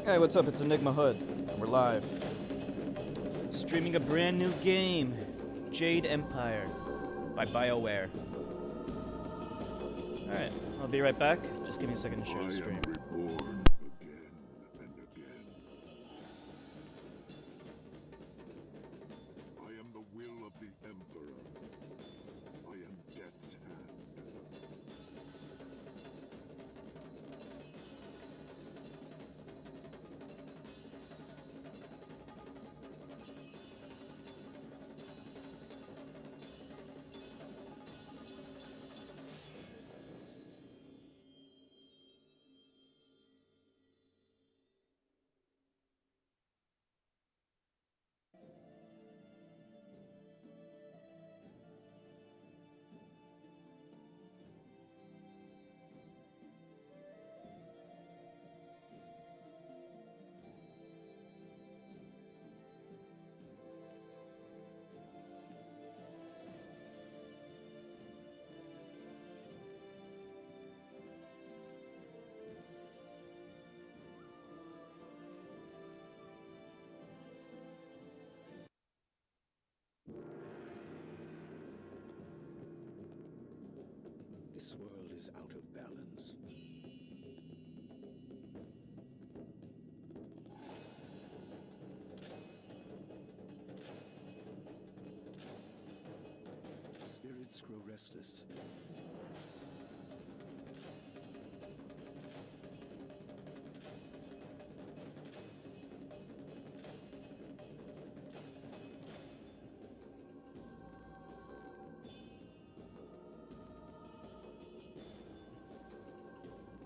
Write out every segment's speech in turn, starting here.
Hey, what's up? It's EnigmaHood, and we're live. Streaming a brand new game, Jade Empire, by BioWare. Alright, I'll be right back. Just give me a second to share the stream. I am reborn again and again. I am the will of the Emperor. I am Death's hand. This world is out of balance. Spirits grow restless.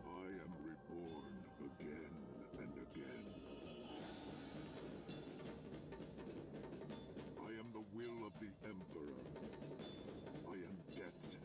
I am reborn again and again. I am the will of the Emperor. I am Death's hand.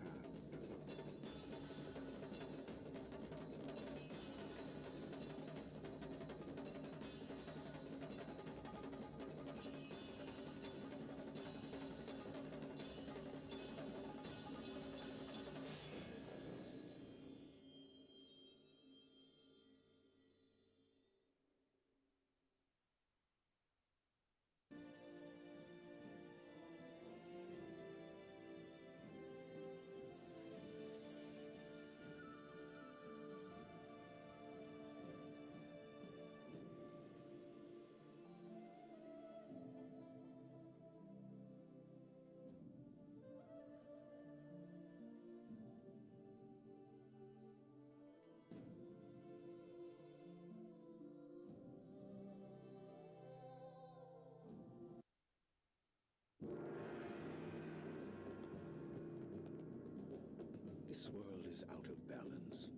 This world is out of balance.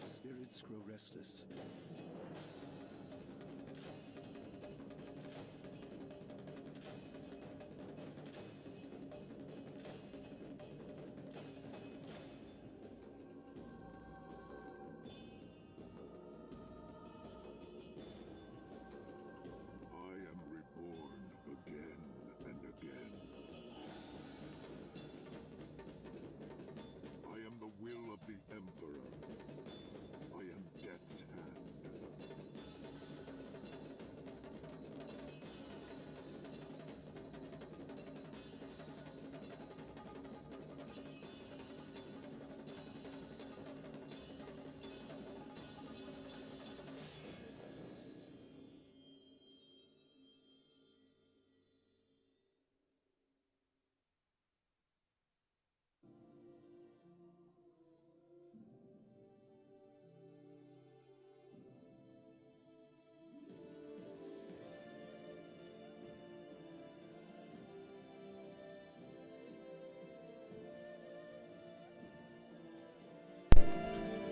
Spirits grow restless. I am reborn again and again. I am the will of the Emperor. I am Death's hand.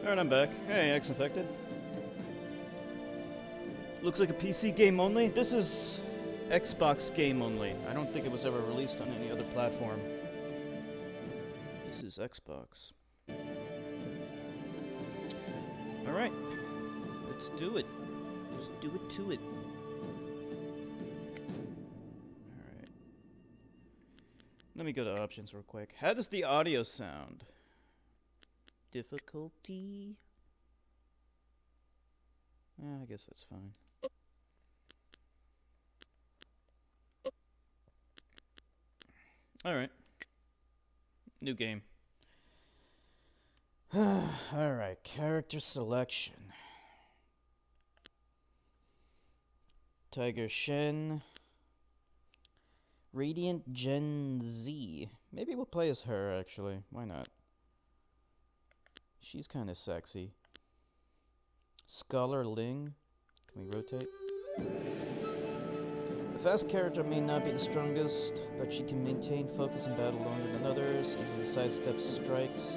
Alright, I'm back. Hey, X-Infected. Looks like a PC game only. This is Xbox game only. I don't think it was ever released on any other platform. This is Xbox. Alright. Let's do it. Let's do it to it. Alright. Let me go to options real quick. How does the audio sound? Difficulty? I guess that's fine. Alright. New game. Alright, character selection. Tiger Shen. Radiant Gen Z. Maybe we'll play as her, actually. Why not? She's kind of sexy. Scholar Ling. Can we rotate? The fast character may not be the strongest, but she can maintain focus in battle longer than others, easily sidestep strikes,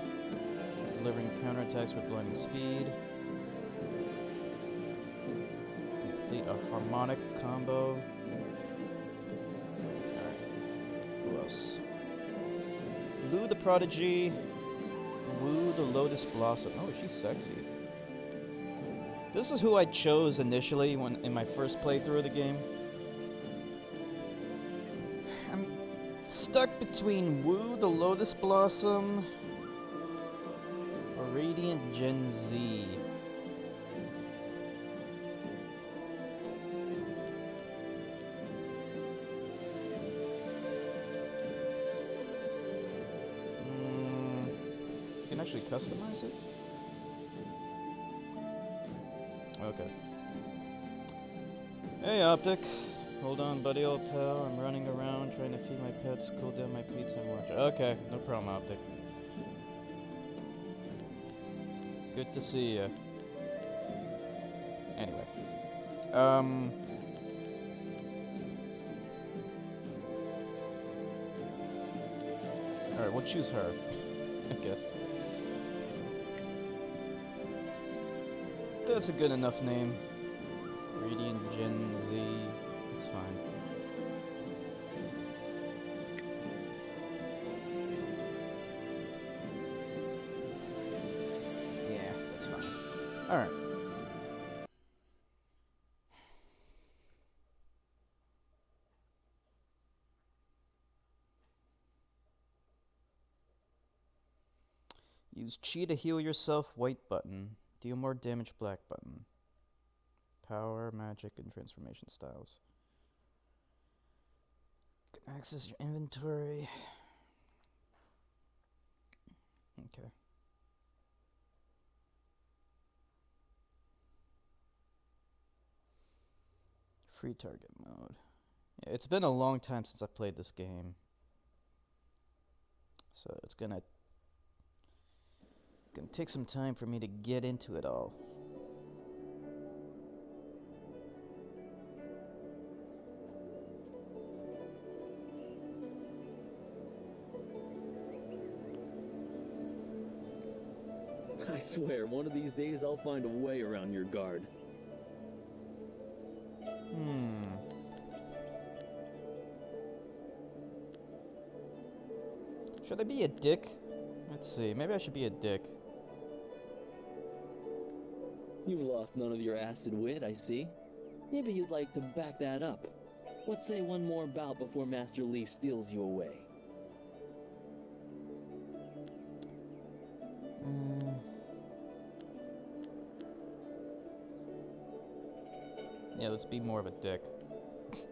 delivering counterattacks with blinding speed. Complete a harmonic combo. Who else? Lu the Prodigy. Wu the Lotus Blossom. Oh, she's sexy. This is who I chose initially when in my first playthrough of the game. I'm stuck between Wu the Lotus Blossom or Radiant Gen Z. You can actually customize it? Okay. Hey, Optic. Hold on, buddy, old pal. I'm running around trying to feed my pets, cool down my pizza, and watch. Okay, no problem, Optic. Good to see ya. Anyway. Alright, we'll choose her, I guess. That's a good enough name. Radiant Gen Z. It's fine. Yeah, that's fine. Alright. Use Chi to heal yourself, white button. Deal more damage, black button. Power, magic, and transformation styles. You can access your inventory. Okay. Free target mode. Yeah, it's been a long time since I played this game. So it's gonna take some time for me to get into it all. I swear, one of these days I'll find a way around your guard. Should I be a dick? Let's see, maybe I should be a dick. You've lost none of your acid wit, I see. Maybe you'd like to back that up. Let's say one more bout before Master Li steals you away. Yeah, let's be more of a dick.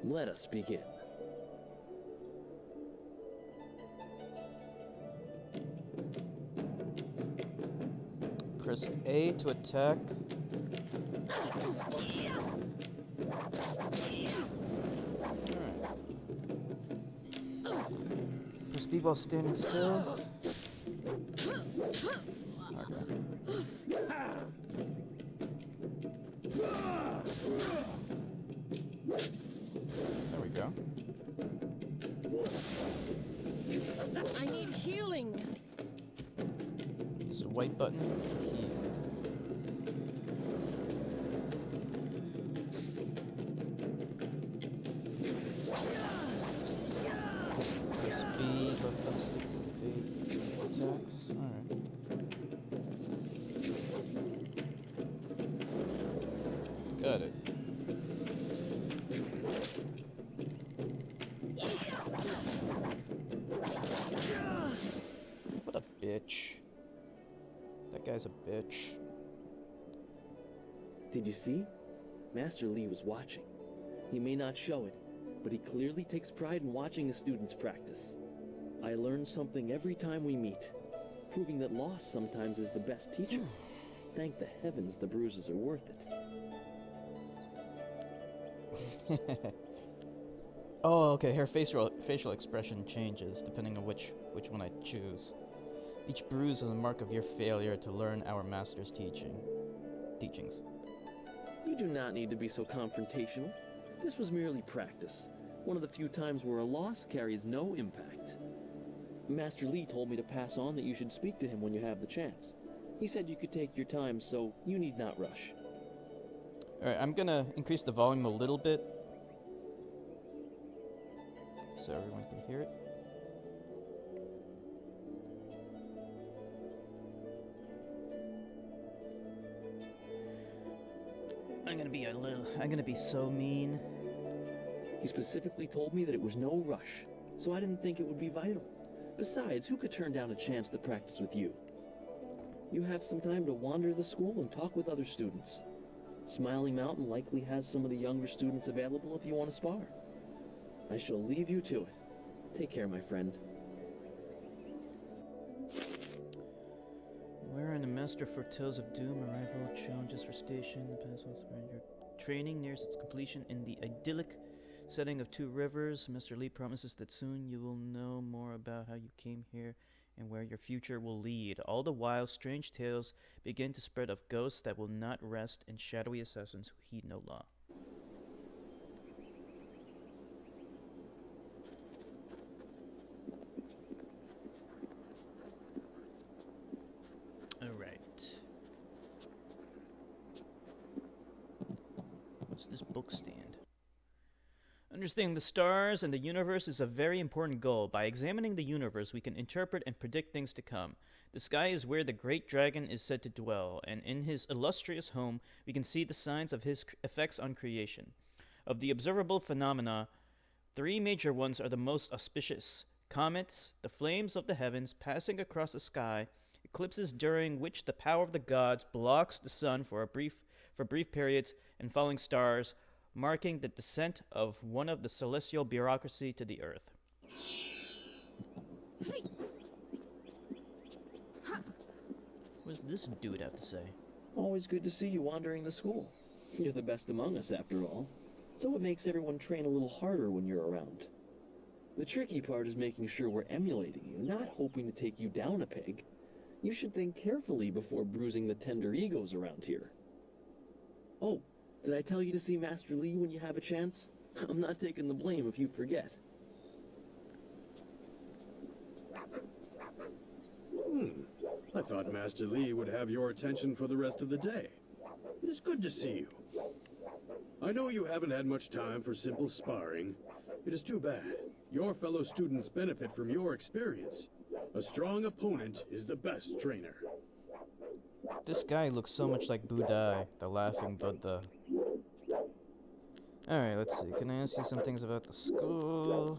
Let us begin. Press A to attack. Alright. Press B while standing still. Okay. There we go. I need healing. Use the white button to heal. Press B, left button stick to evade attacks. Alright. Got it. bitch. That guy's a bitch. Did you see? Master Li was watching. He may not show it, but he clearly takes pride in watching his students practice. I learn something every time we meet, proving that loss sometimes is the best teacher. Thank the heavens the bruises are worth it. Oh, okay. Her facial expression changes depending on which one I choose. Each bruise is a mark of your failure to learn our master's teachings. You do not need to be so confrontational. This was merely practice. One of the few times where a loss carries no impact. Master Li told me to pass on that you should speak to him when you have the chance. He said you could take your time, so you need not rush. Alright, I'm gonna increase the volume a little bit so everyone can hear it. I'm gonna be so mean. He specifically told me that it was no rush, so I didn't think it would be vital. Besides, who could turn down a chance to practice with you? You have some time to wander the school and talk with other students. Smiling Mountain likely has some of the younger students available if you want to spar. I shall leave you to it. Take care, my friend. Wherein the Master foretells of doom, arrival, challenges for station, the past your training nears its completion in the idyllic setting of two rivers. Mr. Lee promises that soon you will know more about how you came here and where your future will lead. All the while, strange tales begin to spread of ghosts that will not rest and shadowy assassins who heed no law. This book stand. Understanding the stars and the universe is a very important goal. By examining the universe, we can interpret and predict things to come. The sky is where the great dragon is said to dwell, and in his illustrious home, we can see the signs of his effects on creation. Of the observable phenomena, three major ones are the most auspicious: comets, the flames of the heavens passing across the sky, eclipses during which the power of the gods blocks the sun for brief periods, and falling stars, marking the descent of one of the celestial bureaucracy to the earth. What does this dude have to say? Always good to see you wandering the school. You're the best among us, after all. So it makes everyone train a little harder when you're around. The tricky part is making sure we're emulating you, not hoping to take you down a peg. You should think carefully before bruising the tender egos around here. Oh, did I tell you to see Master Li when you have a chance? I'm not taking the blame if you forget. I thought Master Li would have your attention for the rest of the day. It is good to see you. I know you haven't had much time for simple sparring. It is too bad. Your fellow students benefit from your experience. A strong opponent is the best trainer. This guy looks so much like Budai, the laughing Buddha. Alright, let's see. Can I ask you some things about the school?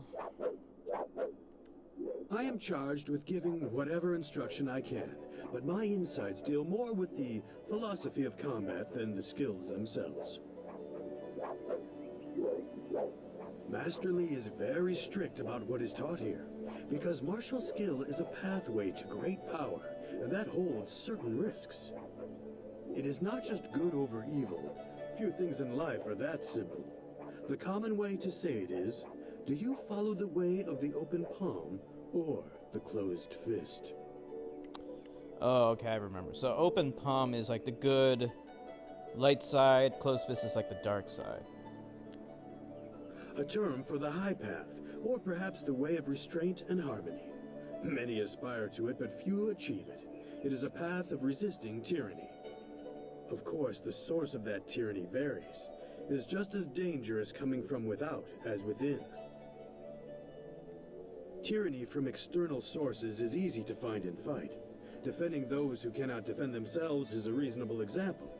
I am charged with giving whatever instruction I can, but my insights deal more with the philosophy of combat than the skills themselves. Master Li is very strict about what is taught here, because martial skill is a pathway to great power, and that holds certain risks. It is not just good over evil. Few things in life are that simple. The common way to say it is, do you follow the way of the open palm or the closed fist? Oh, okay, I remember. So open palm is like the good light side, closed fist is like the dark side. A term for the high path, or perhaps the way of restraint and harmony. Many aspire to it, but few achieve it. It is a path of resisting tyranny. Of course, the source of that tyranny varies. It is just as dangerous coming from without as within. Tyranny from external sources is easy to find and fight. Defending those who cannot defend themselves is a reasonable example.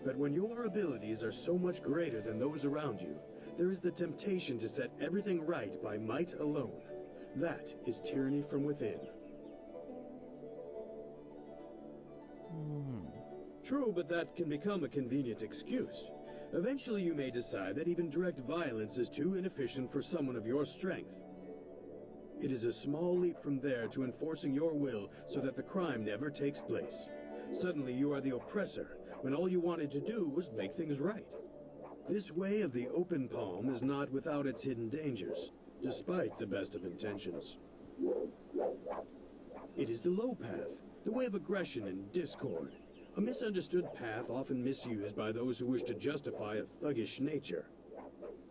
But when your abilities are so much greater than those around you, there is the temptation to set everything right by might alone. That is tyranny from within. True, but that can become a convenient excuse. Eventually you may decide that even direct violence is too inefficient for someone of your strength. It is a small leap from there to enforcing your will so that the crime never takes place. Suddenly you are the oppressor, when all you wanted to do was make things right. This way of the open palm is not without its hidden dangers, despite the best of intentions. It is the low path, the way of aggression and discord. A misunderstood path often misused by those who wish to justify a thuggish nature.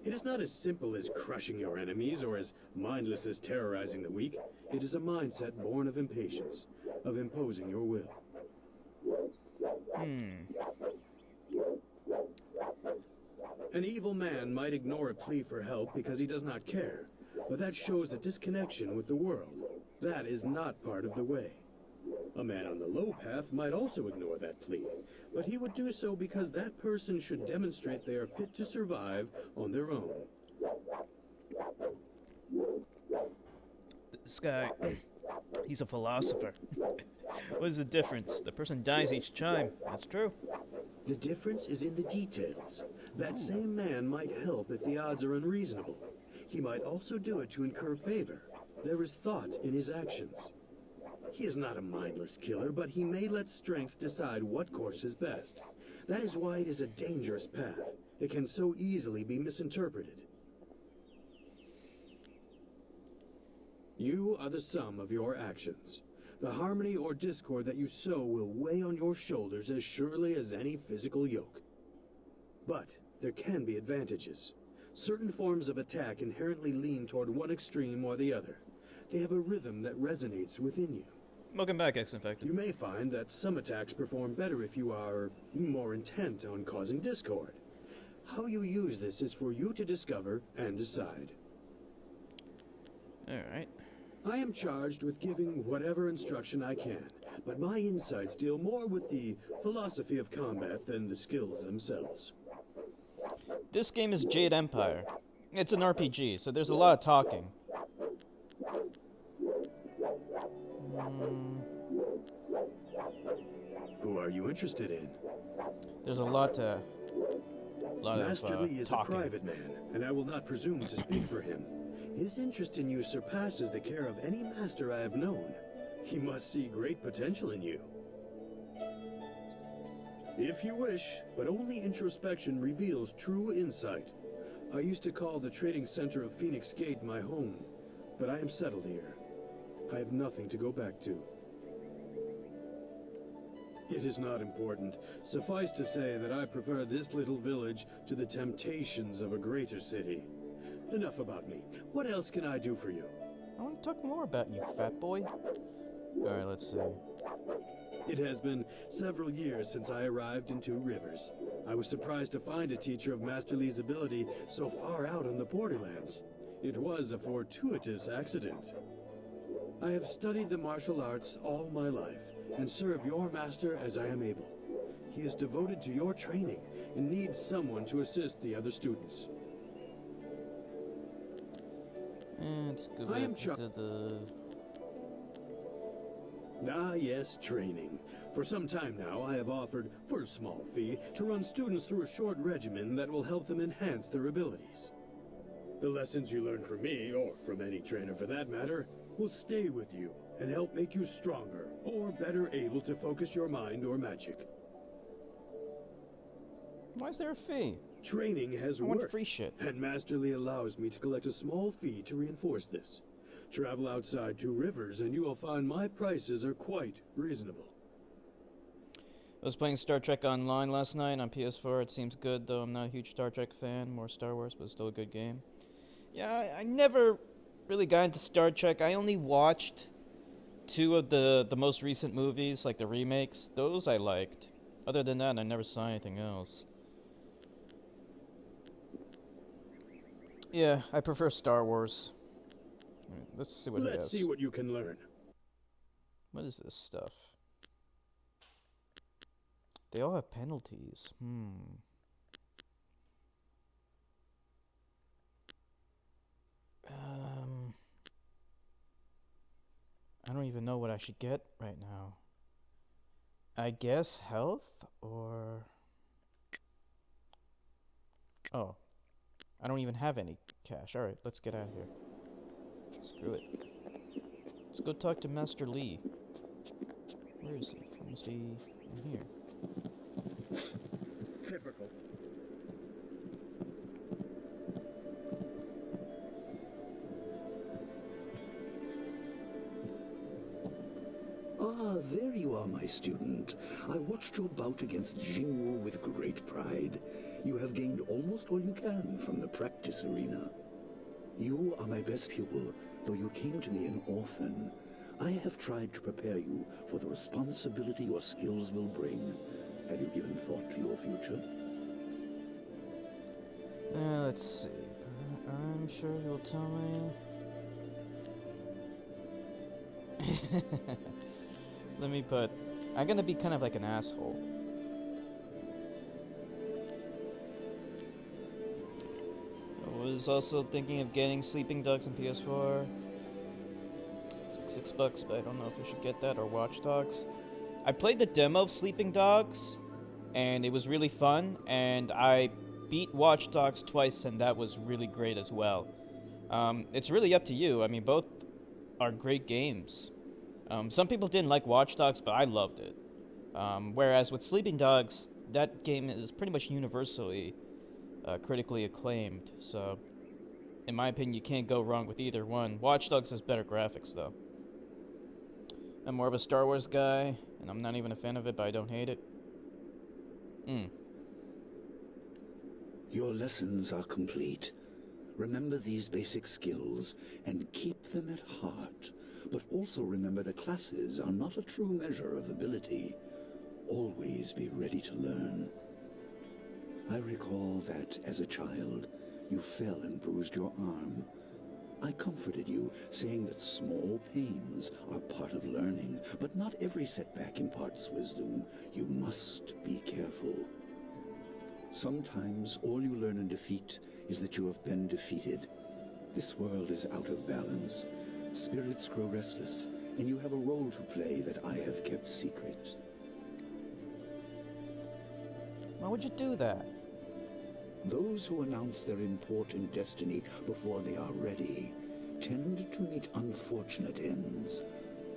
It is not as simple as crushing your enemies or as mindless as terrorizing the weak. It is a mindset born of impatience, of imposing your will. An evil man might ignore a plea for help because he does not care, but that shows a disconnection with the world. That is not part of the way. A man on the low path might also ignore that plea, but he would do so because that person should demonstrate they are fit to survive on their own. This guy, he's a philosopher. What is the difference? The person dies each time. That's true. The difference is in the details. That same man might help if the odds are unreasonable. He might also do it to incur favor. There is thought in his actions. He is not a mindless killer, but he may let strength decide what course is best. That is why it is a dangerous path. It can so easily be misinterpreted. You are the sum of your actions. The harmony or discord that you sow will weigh on your shoulders as surely as any physical yoke. But there can be advantages. Certain forms of attack inherently lean toward one extreme or the other. They have a rhythm that resonates within you. Welcome back, X-Infected. You may find that some attacks perform better if you are more intent on causing discord. How you use this is for you to discover and decide. Alright. I am charged with giving whatever instruction I can, but my insights deal more with the philosophy of combat than the skills themselves. This game is Jade Empire. It's an RPG, so there's a lot of talking. Who are you interested in? There's a lot Master Lee is talking. a private man, and I will not presume to speak for him. His interest in you surpasses the care of any master I have known. He must see great potential in you. If you wish, but only introspection reveals true insight. I used to call the trading center of Phoenix Gate my home, but I am settled here. I have nothing to go back to. It is not important. Suffice to say that I prefer this little village to the temptations of a greater city. Enough about me. What else can I do for you? I want to talk more about you, fat boy. Alright, let's see. It has been several years since I arrived in Two Rivers. I was surprised to find a teacher of Master Lee's ability so far out on the borderlands. It was a fortuitous accident. I have studied the martial arts all my life, and serve your master as I am able. He is devoted to your training, and needs someone to assist the other students. Let's go I am back to the... Ah, yes, training. For some time now, I have offered, for a small fee, to run students through a short regimen that will help them enhance their abilities. The lessons you learn from me, or from any trainer for that matter, will stay with you and help make you stronger, or better able to focus your mind or magic. Why is there a fee? Training has I want worked, free shit. and Master Lee allows me to collect a small fee to reinforce this. Travel outside Two Rivers and you will find my prices are quite reasonable. I was playing Star Trek Online last night on PS4. It seems good, though I'm not a huge Star Trek fan. More Star Wars, but still a good game. Yeah, I never really got into Star Trek. I only watched two of the most recent movies, like the remakes. Those I liked. Other than that, I never saw anything else. Yeah, I prefer Star Wars. Alright, let's see what it Let's is. see what you can learn. What is this stuff? They all have penalties. I don't even know what I should get right now. I guess health or... Oh. I don't even have any cash. Alright, let's get out of here. Screw it. Let's go talk to Master Lee. Where is he? He must be in here. Typical. Ah, there you are, my student. I watched your bout against Jingwu with great pride. You have gained almost all you can from the practice arena. You are my best pupil, though you came to me an orphan. I have tried to prepare you for the responsibility your skills will bring. Have you given thought to your future? Let's see. I'm sure he'll tell me. Let me put... I'm gonna be kind of like an asshole. I was also thinking of getting Sleeping Dogs on PS4. It's like $6, but I don't know if I should get that or Watch Dogs. I played the demo of Sleeping Dogs, and it was really fun, and I beat Watch Dogs twice, and that was really great as well. It's really up to you. I mean, both are great games. Some people didn't like Watch Dogs, but I loved it. Whereas with Sleeping Dogs, that game is pretty much universally critically acclaimed. So, in my opinion, you can't go wrong with either one. Watch Dogs has better graphics, though. I'm more of a Star Wars guy, and I'm not even a fan of it, but I don't hate it. Your lessons are complete. Remember these basic skills and keep them at heart. But also remember that classes are not a true measure of ability. Always be ready to learn. I recall that, as a child, you fell and bruised your arm. I comforted you, saying that small pains are part of learning, but not every setback imparts wisdom. You must be careful. Sometimes all you learn in defeat is that you have been defeated. This world is out of balance. Spirits grow restless, and you have a role to play that I have kept secret. Why would you do that? Those who announce their important destiny before they are ready tend to meet unfortunate ends.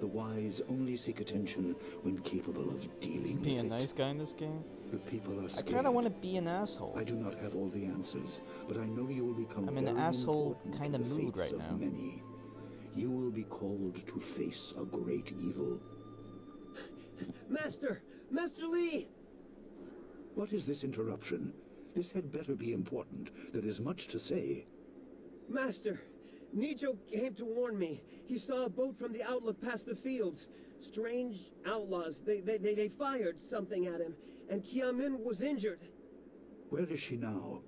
The wise only seek attention when capable of dealing Be a with nice it. guy in this game? The people are I scared. kind of want to be an asshole. I do not have all the answers, but I know you will become I'm in an very asshole important kind in of the mood fates right of now. Many. You will be called to face a great evil. Master! Master Lee! What is this interruption? This had better be important. There is much to say. Master! Nijo came to warn me. He saw a boat from the outlook past the fields. Strange outlaws. They fired something at him, and Kiamin was injured. Where is she now?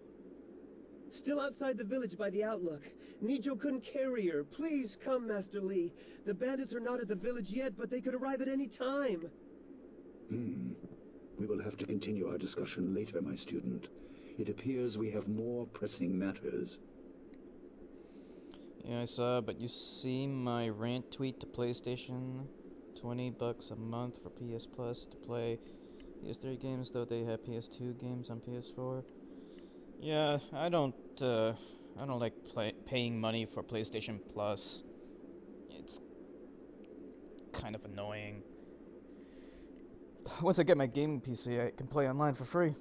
Still outside the village by the outlook. Nijo couldn't carry her. Please come, Master Lee. The bandits are not at the village yet, but they could arrive at any time. We will have to continue our discussion later, my student. It appears we have more pressing matters. Yeah, I saw, but you see my rant tweet to PlayStation? $20 a month for PS Plus to play PS3 games, though they have PS2 games on PS4. Yeah, I don't like paying money for PlayStation Plus. It's kind of annoying. Once I get my gaming PC, I can play online for free.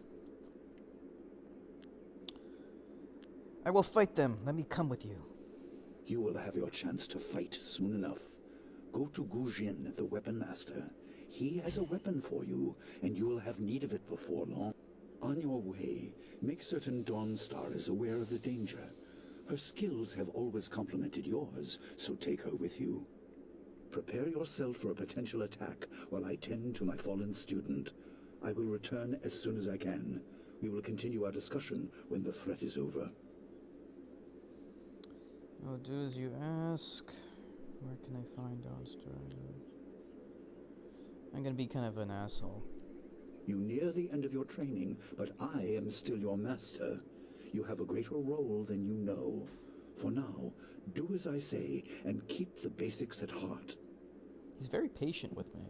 I will fight them. Let me come with you. You will have your chance to fight soon enough. Go to Gu Jin, the weapon master. He has a weapon for you, and you will have need of it before long. On your way, make certain Dawnstar is aware of the danger. Her skills have always complemented yours, so take her with you. Prepare yourself for a potential attack while I tend to my fallen student. I will return as soon as I can. We will continue our discussion when the threat is over. I'll do as you ask. Where can I find Dawnstar? I'm gonna be kind of an asshole. You near the end of your training, but I am still your master. You have a greater role than you know. For now, do as I say and keep the basics at heart. He's very patient with me.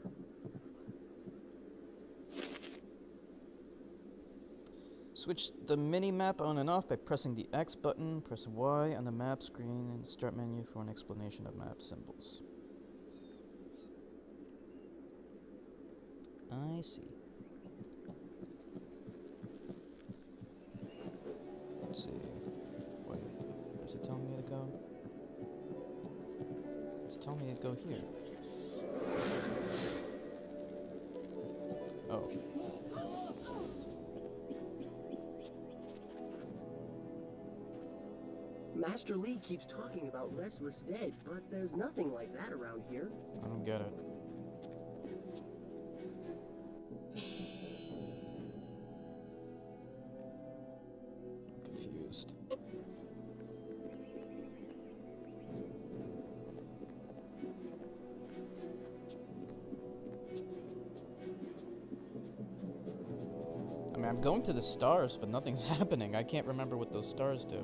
Switch the mini-map on and off by pressing the X button. Press Y on the map screen and start menu for an explanation of map symbols. I see. Let's see. Wait, where's it telling me to go? It's telling me to go here. Oh. Master Li keeps talking about restless dead, but there's nothing like that around here. I don't get it. I'm confused. I mean, I'm going to the stars, but nothing's happening. I can't remember what those stars do.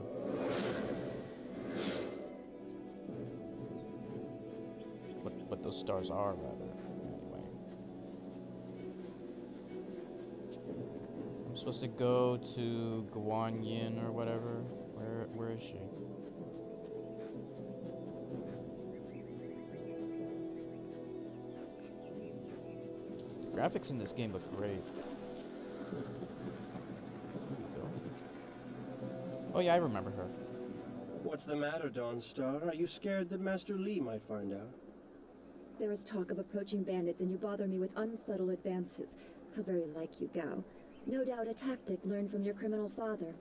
What those stars are, rather. Anyway. I'm supposed to go to Guanyin or whatever. Where is she? The graphics in this game look great. There we go. Oh yeah, I remember her. What's the matter, Dawnstar? Are you scared that Master Li might find out? There is talk of approaching bandits, and you bother me with unsubtle advances. How very like you, Gao. No doubt a tactic learned from your criminal father.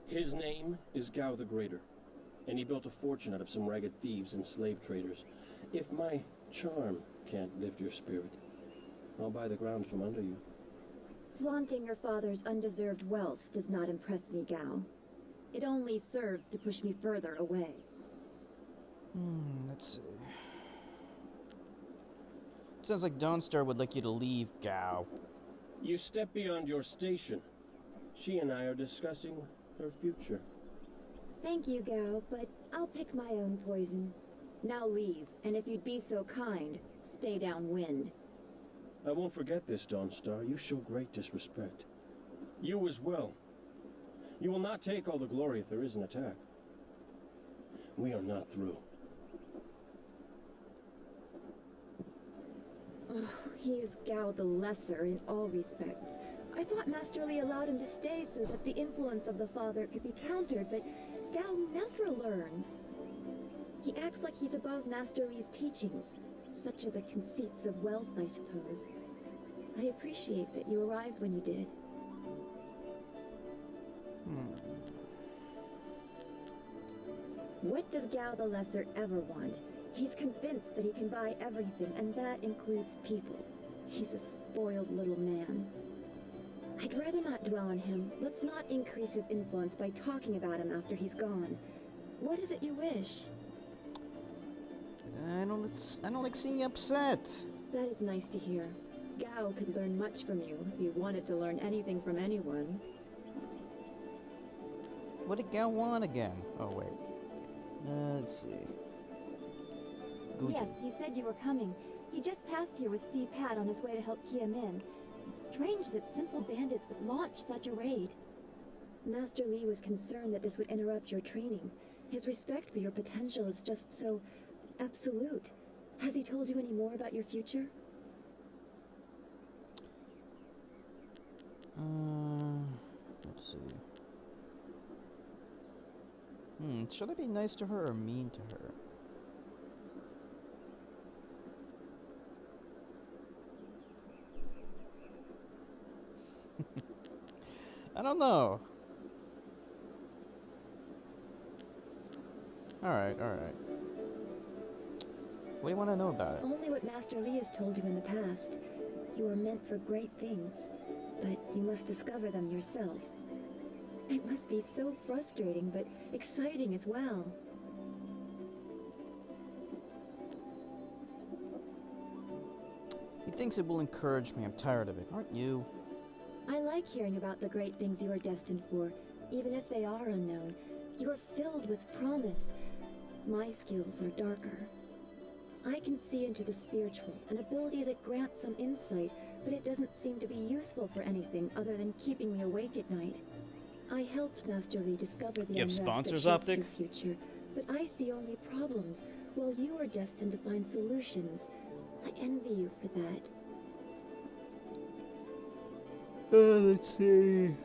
His name is Gao the Greater, and he built a fortune out of some ragged thieves and slave traders. If my charm can't lift your spirit, I'll buy the ground from under you. Flaunting your father's undeserved wealth does not impress me, Gao. It only serves to push me further away. Let's see. Sounds like Dawnstar would like you to leave, Gao. You step beyond your station. She and I are discussing her future. Thank you, Gao, but I'll pick my own poison. Now leave, and if you'd be so kind, stay downwind. I won't forget this, Dawnstar. You show great disrespect. You as well. You will not take all the glory if there is an attack. We are not through. Oh, he is Gao the Lesser in all respects. I thought Master Li allowed him to stay so that the influence of the father could be countered, but Gao never learns. He acts like he's above Master Li's teachings. Such are the conceits of wealth, I suppose. I appreciate that you arrived when you did. What does Gao the Lesser ever want? He's convinced that he can buy everything, and that includes people. He's a spoiled little man. I'd rather not dwell on him. Let's not increase his influence by talking about him after he's gone. What is it you wish? I don't like seeing you upset. That is nice to hear. Gao could learn much from you if you wanted to learn anything from anyone. What did Gao want again? Oh, wait. Let's see. Gucci. Yes, he said you were coming. He just passed here with Si Pat on his way to help Kia Min. It's strange that simple bandits would launch such a raid. Master Li was concerned that this would interrupt your training. His respect for your potential is just so absolute. Has he told you any more about your future? Let's see. Should I be nice to her or mean to her? I don't know. Alright. What do you want to know about it? Only what Master Li has told you in the past. You are meant for great things, but you must discover them yourself. It must be so frustrating, but exciting as well. He thinks it will encourage me. I'm tired of it. Aren't you? I like hearing about the great things you are destined for, even if they are unknown. You are filled with promise. My skills are darker. I can see into the spiritual, an ability that grants some insight, but it doesn't seem to be useful for anything other than keeping me awake at night. I helped Master Lee discover the You have unrest sponsors, that shapes Optic? your future, but I see only problems, while you are destined to find solutions. I envy you for that. Let's see.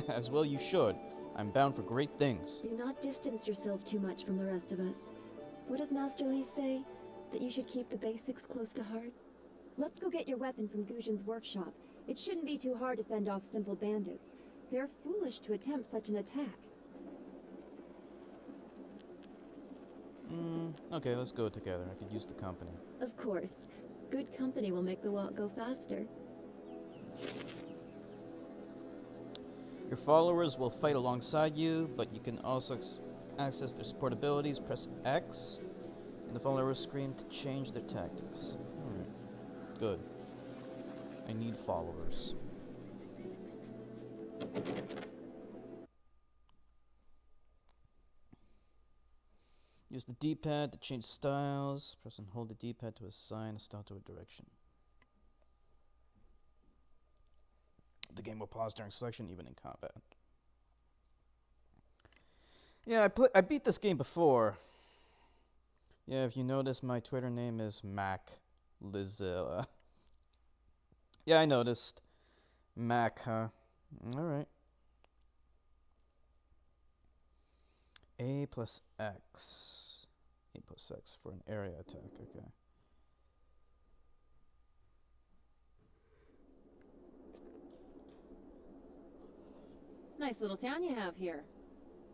As well you should. I'm bound for great things. Do not distance yourself too much from the rest of us. What does Master Lee say? That you should keep the basics close to heart? Let's go get your weapon from Gujin's workshop. It shouldn't be too hard to fend off simple bandits. They're foolish to attempt such an attack. Okay, let's go together. I could use the company. Of course. Good company will make the walk go faster. Your followers will fight alongside you, but you can also access their support abilities. Press X in the followers screen to change their tactics. Alright. Good. I need followers. Use the D-pad to change styles. Press and hold the D-pad to assign a style to a direction. The game will pause during selection, even in combat. Yeah, I beat this game before. Yeah, if you notice, my Twitter name is Mac Lizilla. Yeah, I noticed. Mac, huh? Alright. A plus X. A plus X for an area attack, okay. Nice little town you have here.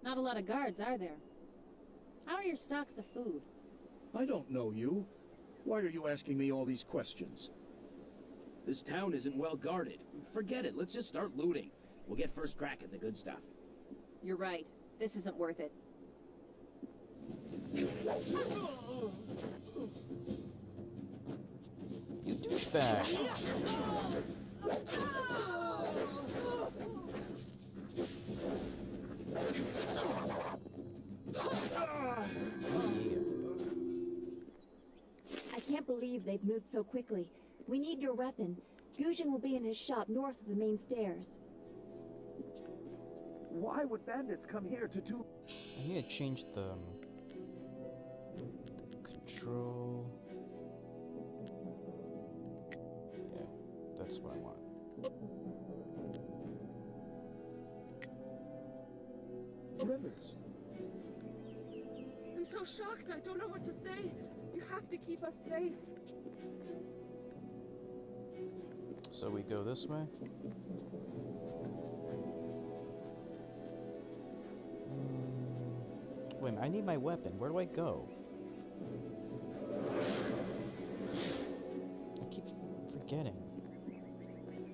Not a lot of guards, are there? How are your stocks of food? I don't know you. Why are you asking me all these questions? This town isn't well guarded. Forget it, let's just start looting. We'll get first crack at the good stuff. You're right. This isn't worth it. You douchebag! I can't believe they've moved so quickly. We need your weapon. Gujin will be in his shop north of the main stairs. Why would bandits come here to do... I need to change the control. Yeah, that's what I want. Rivers? I'm so shocked, I don't know what to say. You have to keep us safe. So we go this way? Wait a minute, I need my weapon. Where do I go? I keep forgetting.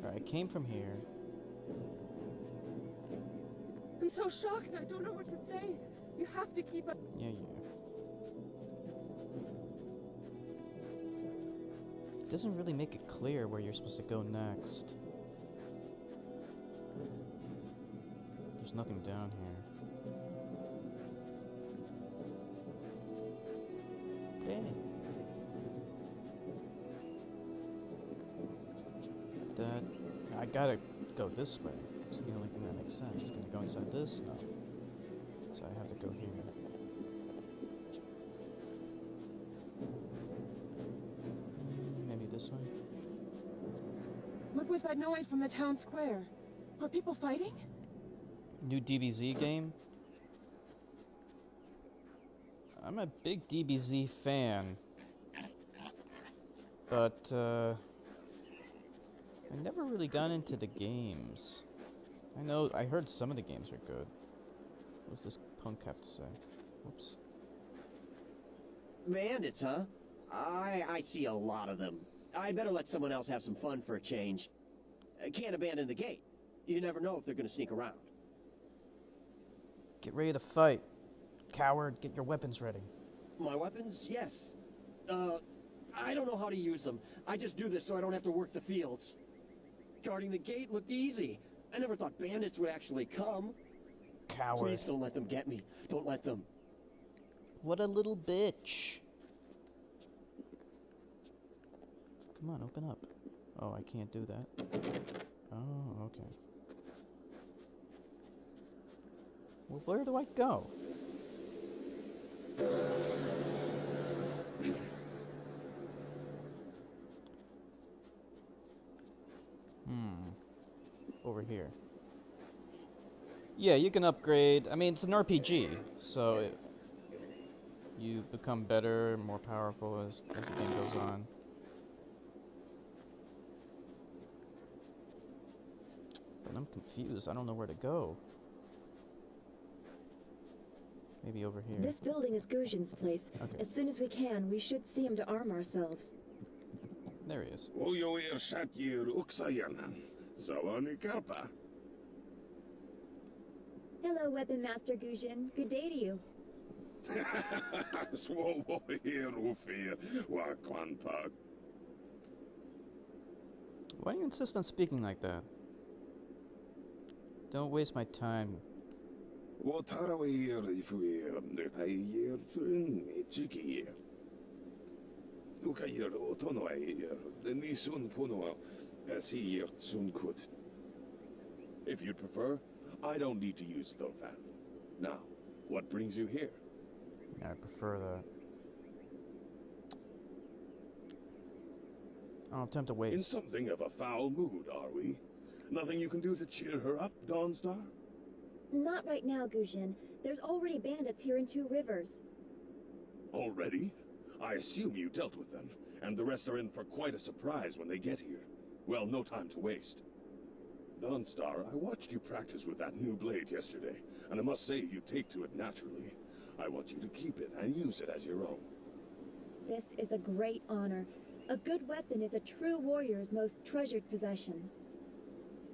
Alright, I came from here. I'm so shocked, I don't know what to say. You have to keep us. Yeah. It doesn't really make it clear where you're supposed to go next. There's nothing down here. Hey. That... I gotta go this way. It's the only thing that makes sense. Can I go inside this? No. So I have to go here. Maybe this way? What was that noise from the town square? Are people fighting? New DBZ game? I'm a big DBZ fan. But, I never really got into the games. I heard some of the games are good. What does this punk have to say? Whoops. Bandits, huh? I see a lot of them. I'd better let someone else have some fun for a change. Can't abandon the gate. You never know if they're gonna sneak around. Get ready to fight. Coward, get your weapons ready. My weapons? Yes. I don't know how to use them. I just do this so I don't have to work the fields. Guarding the gate looked easy. I never thought bandits would actually come. Coward. Please don't let them get me. Don't let them. What a little bitch. Come on, open up. Oh, I can't do that. Oh, okay. Well, where do I go? Over here. Yeah, you can upgrade. I mean, it's an RPG, so you become better, more powerful as the game goes on. But I'm confused. I don't know where to go. Maybe over here. This building is Guzhin's place. Okay. As soon as we can, we should see him to arm ourselves. There he is. Ujoir Shatyr Uksayanan. Zawani Karpa. Hello, Weapon Master Guzhin. Good day to you. Swowo here Ufir Wakwanpa. Why do you insist on speaking like that? Don't waste my time. Watarawir Ifuir Nupayir Fun Chiki. Ukayir Otonoir, the Nisun Puno, Asir Tsunkut. If you'd prefer, I don't need to use Thofan. Now, what brings you here? I prefer that. I don't have time to waste. In something of a foul mood, are we? Nothing you can do to cheer her up, Dawnstar? Not right now, Guzhin. There's already bandits here in Two Rivers. Already? I assume you dealt with them, and the rest are in for quite a surprise when they get here. Well, no time to waste. Dawnstar, I watched you practice with that new blade yesterday, and I must say you take to it naturally. I want you to keep it and use it as your own. This is a great honor. A good weapon is a true warrior's most treasured possession.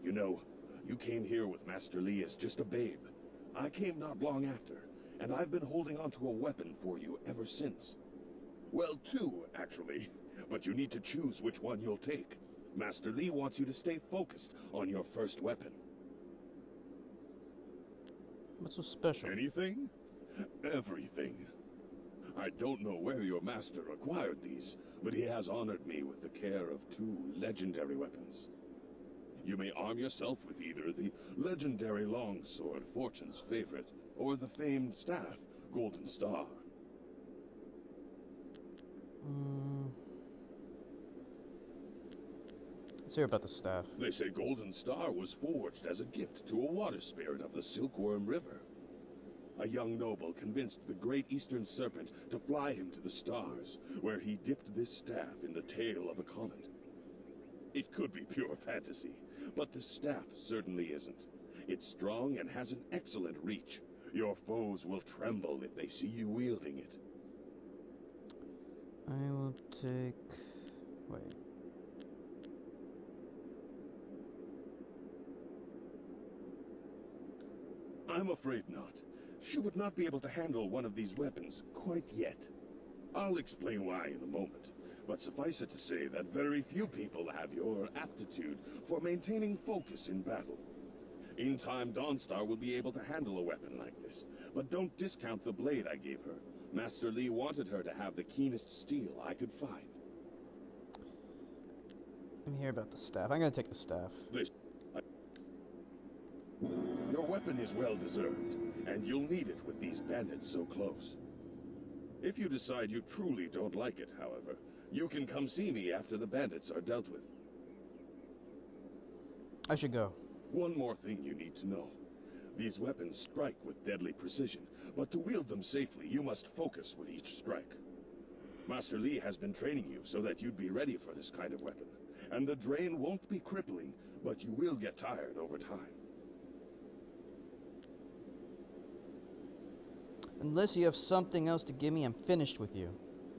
You know, you came here with Master Li as just a babe. I came not long after, and I've been holding onto a weapon for you ever since. Well, two, actually, but you need to choose which one you'll take. Master Li wants you to stay focused on your first weapon. What's so special? Anything? Everything. I don't know where your master acquired these, but he has honored me with the care of two legendary weapons. You may arm yourself with either the legendary longsword, Fortune's favorite, or the famed staff, Golden Star. Let's hear about the staff. They say Golden Star was forged as a gift to a water spirit of the Silkworm River. A young noble convinced the great Eastern Serpent to fly him to the stars, where he dipped this staff in the tail of a comet. It could be pure fantasy, but the staff certainly isn't. It's strong and has an excellent reach. Your foes will tremble if they see you wielding it. I will take... Wait. I'm afraid not. She would not be able to handle one of these weapons quite yet. I'll explain why in a moment, but suffice it to say that very few people have your aptitude for maintaining focus in battle. In time, Dawnstar will be able to handle a weapon like this, but don't discount the blade I gave her. Master Li wanted her to have the keenest steel I could find. Let me hear about the staff. I'm gonna take the staff. Your weapon is well deserved, and you'll need it with these bandits so close. If you decide you truly don't like it, however, you can come see me after the bandits are dealt with. I should go. One more thing you need to know. These weapons strike with deadly precision, but to wield them safely, you must focus with each strike. Master Li has been training you so that you'd be ready for this kind of weapon, and the drain won't be crippling, but you will get tired over time. Unless you have something else to give me, I'm finished with you.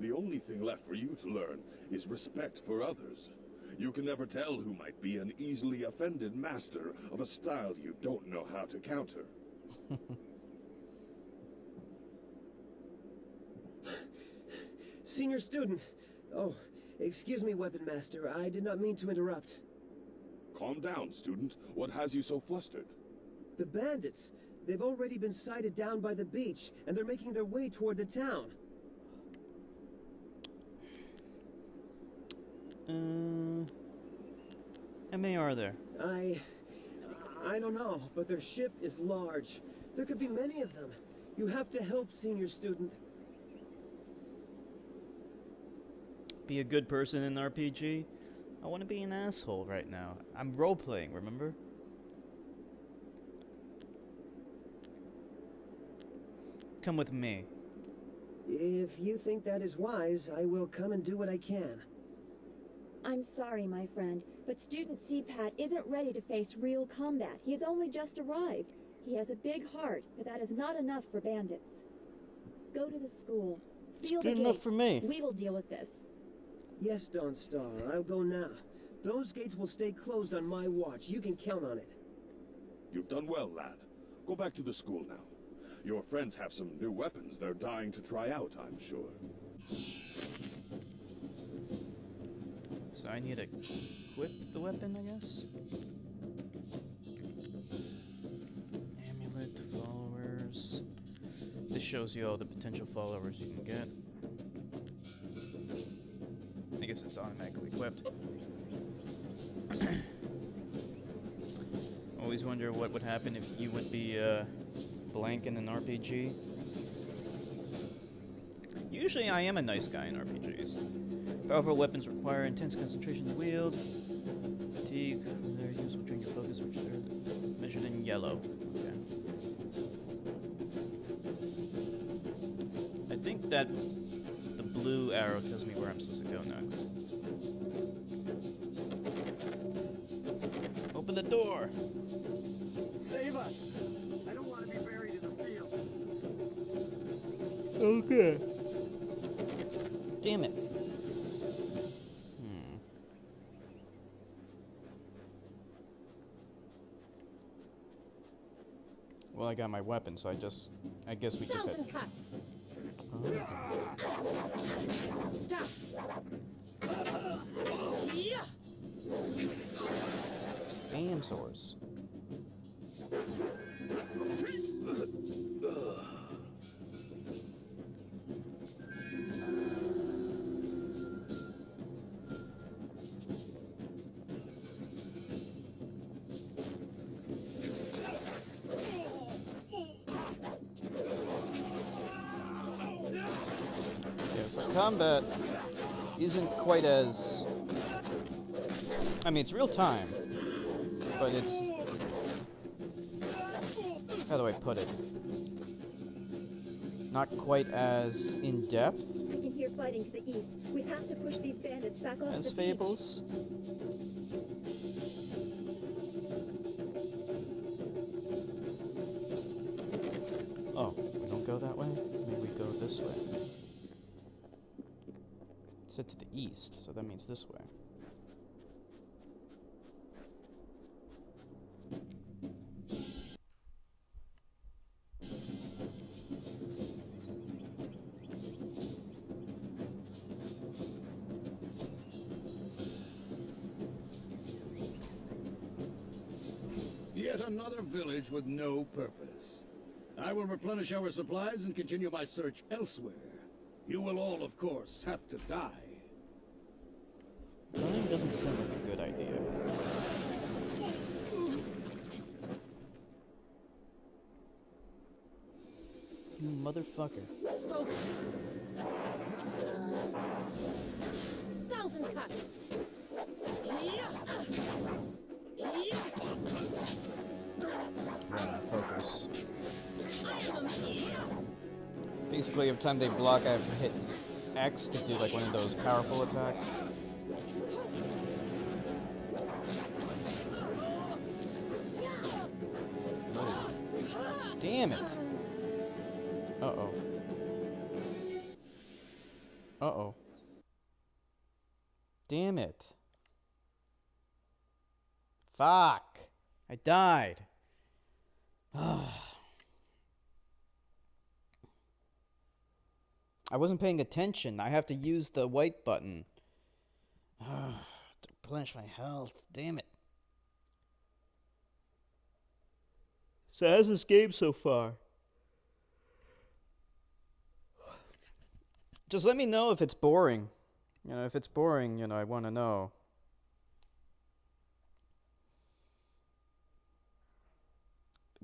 The only thing left for you to learn is respect for others. You can never tell who might be an easily offended master of a style you don't know how to counter. Senior student. Oh, excuse me, Weapon Master. I did not mean to interrupt. Calm down, student. What has you so flustered? The bandits. They've already been sighted down by the beach, and they're making their way toward the town. How many are there? I don't know, but their ship is large. There could be many of them. You have to help, senior student. Be a good person in RPG? I want to be an asshole right now. I'm role-playing, remember? Come with me. If you think that is wise, I will come and do what I can. I'm sorry, my friend, but Student CPAT isn't ready to face real combat. He's only just arrived. He has a big heart, but that is not enough for bandits. Go to the school. Seal the good gates. enough for me. We will deal with this. Yes, Dawnstar, I'll go now. Those gates will stay closed on my watch. You can count on it. You've done well, lad. Go back to the school now. Your friends have some new weapons they're dying to try out, I'm sure. So I need to equip the weapon, I guess? Amulet, followers. This shows you all the potential followers you can get. I guess it's automatically equipped. Always wonder what would happen if you would be blank in an RPG. Usually I am a nice guy in RPGs. Powerful weapons require intense concentration to wield. Fatigue from their use will drain your focus, which are measured in yellow. Okay. I think that the blue arrow tells me where I'm supposed to go next. Open the door! Save us! I don't want to be buried in the field. Okay. Damn it. Well, I got my weapon, so I guess we just had... 1,000 cuts. Oh. Stop. Yeah. Damn swords. So combat isn't quite as... I mean, it's real time, but it's... How do I put it? Not quite as in-depth I can hear fighting to the east. We have to push these bandits back off as the beach. Fables. Oh, we don't go that way? Maybe we go this way. It said to the east, so that means this way. Yet another village with no purpose. I will replenish our supplies and continue my search elsewhere. You will all, of course, have to die. Dying doesn't sound like a good idea. You motherfucker. Focus. 1,000 cuts. Focus. Basically, every time they block, I have to hit X to do like one of those powerful attacks. Oh. Damn it! Uh-oh. Uh-oh. Damn it. Fuck! I died. I wasn't paying attention. I have to use the white button. To replenish my health. Damn it. So how's this game so far? Just let me know if it's boring. You know, if it's boring, you know, I want to know.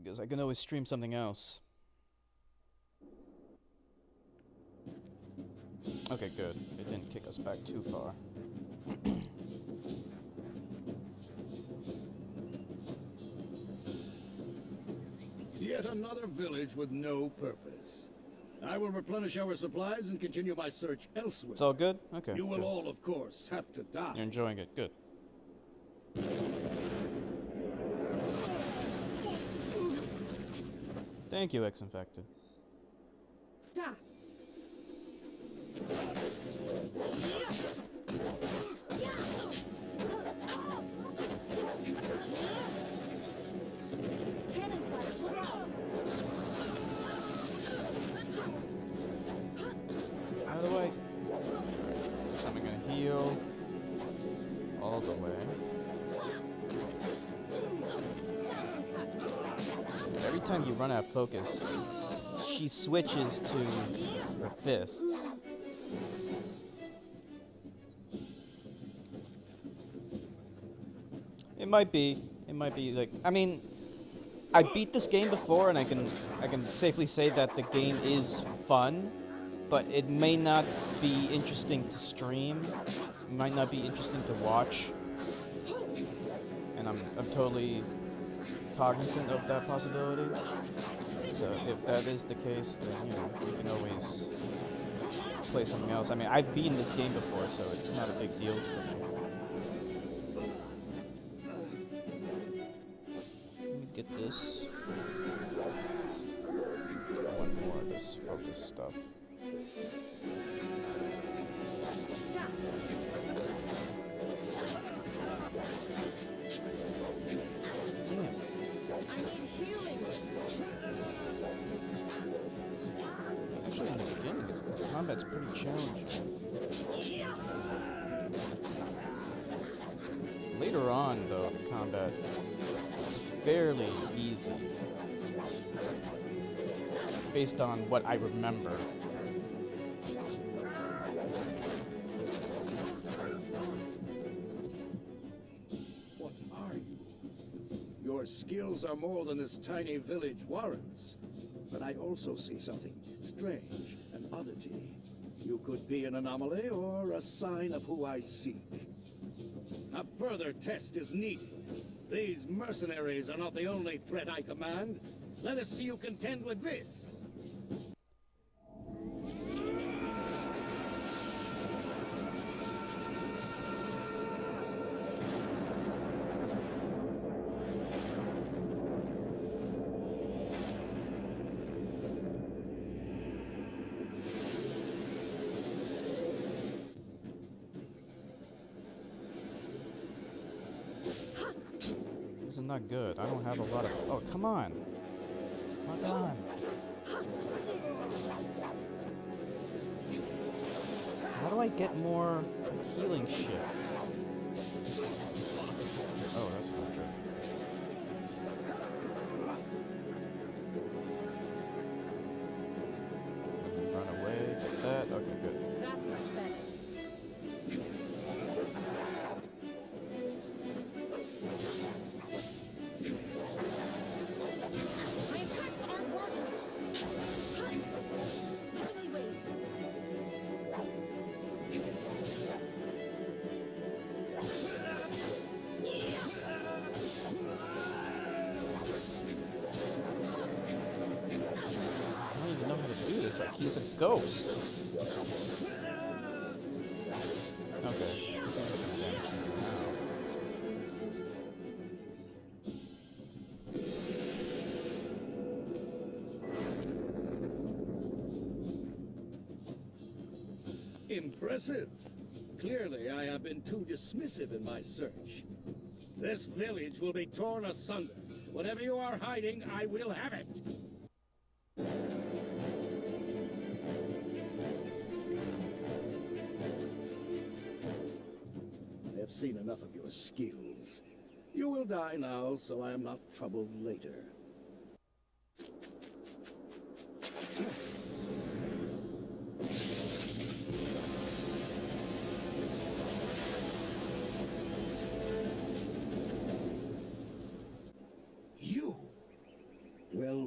Because I can always stream something else. Okay, good. It didn't kick us back too far. Yet another village with no purpose. I will replenish our supplies and continue my search elsewhere. It's all good? Okay. You will good. all, of course, have to die. You're enjoying it. Good. Thank you, X-Infected. Stop. Cannon fire, look out! Out of the way. So I'm gonna heal all the way. Every time you run out of focus, she switches to her fists. It might be like, I mean, I beat this game before, and I can safely say that the game is fun, but it may not be interesting to stream. It might not be interesting to watch, and I'm totally cognizant of that possibility. So if that is the case, then you know we can always play something else. I mean, I've beaten this game before, so it's not a big deal for me. Let me get this. I want more of this focus stuff. Actually, in the beginning, the combat's pretty challenging. Later on, though, the combat is fairly easy. Based on what I remember. What are you? Your skills are more than this tiny village warrants. But I also see something strange, an oddity. You could be an anomaly or a sign of who I seek. A further test is needed. These mercenaries are not the only threat I command. Let us see you contend with this. This is not good. I don't have a lot of... Oh, come on. Come on. How do I get more healing shit? Oh, that's not good. Run away, get that. Okay, good. That's much better. My attacks aren't working. Enemy wave. I don't even know how to do this. Like, he's a ghost. Okay, seems like I'm damaging him now. Impressive. Clearly, I have been too dismissive in my search. This village will be torn asunder. Whatever you are hiding, I will have it. I have seen enough of your skills. You will die now, so I am not troubled later.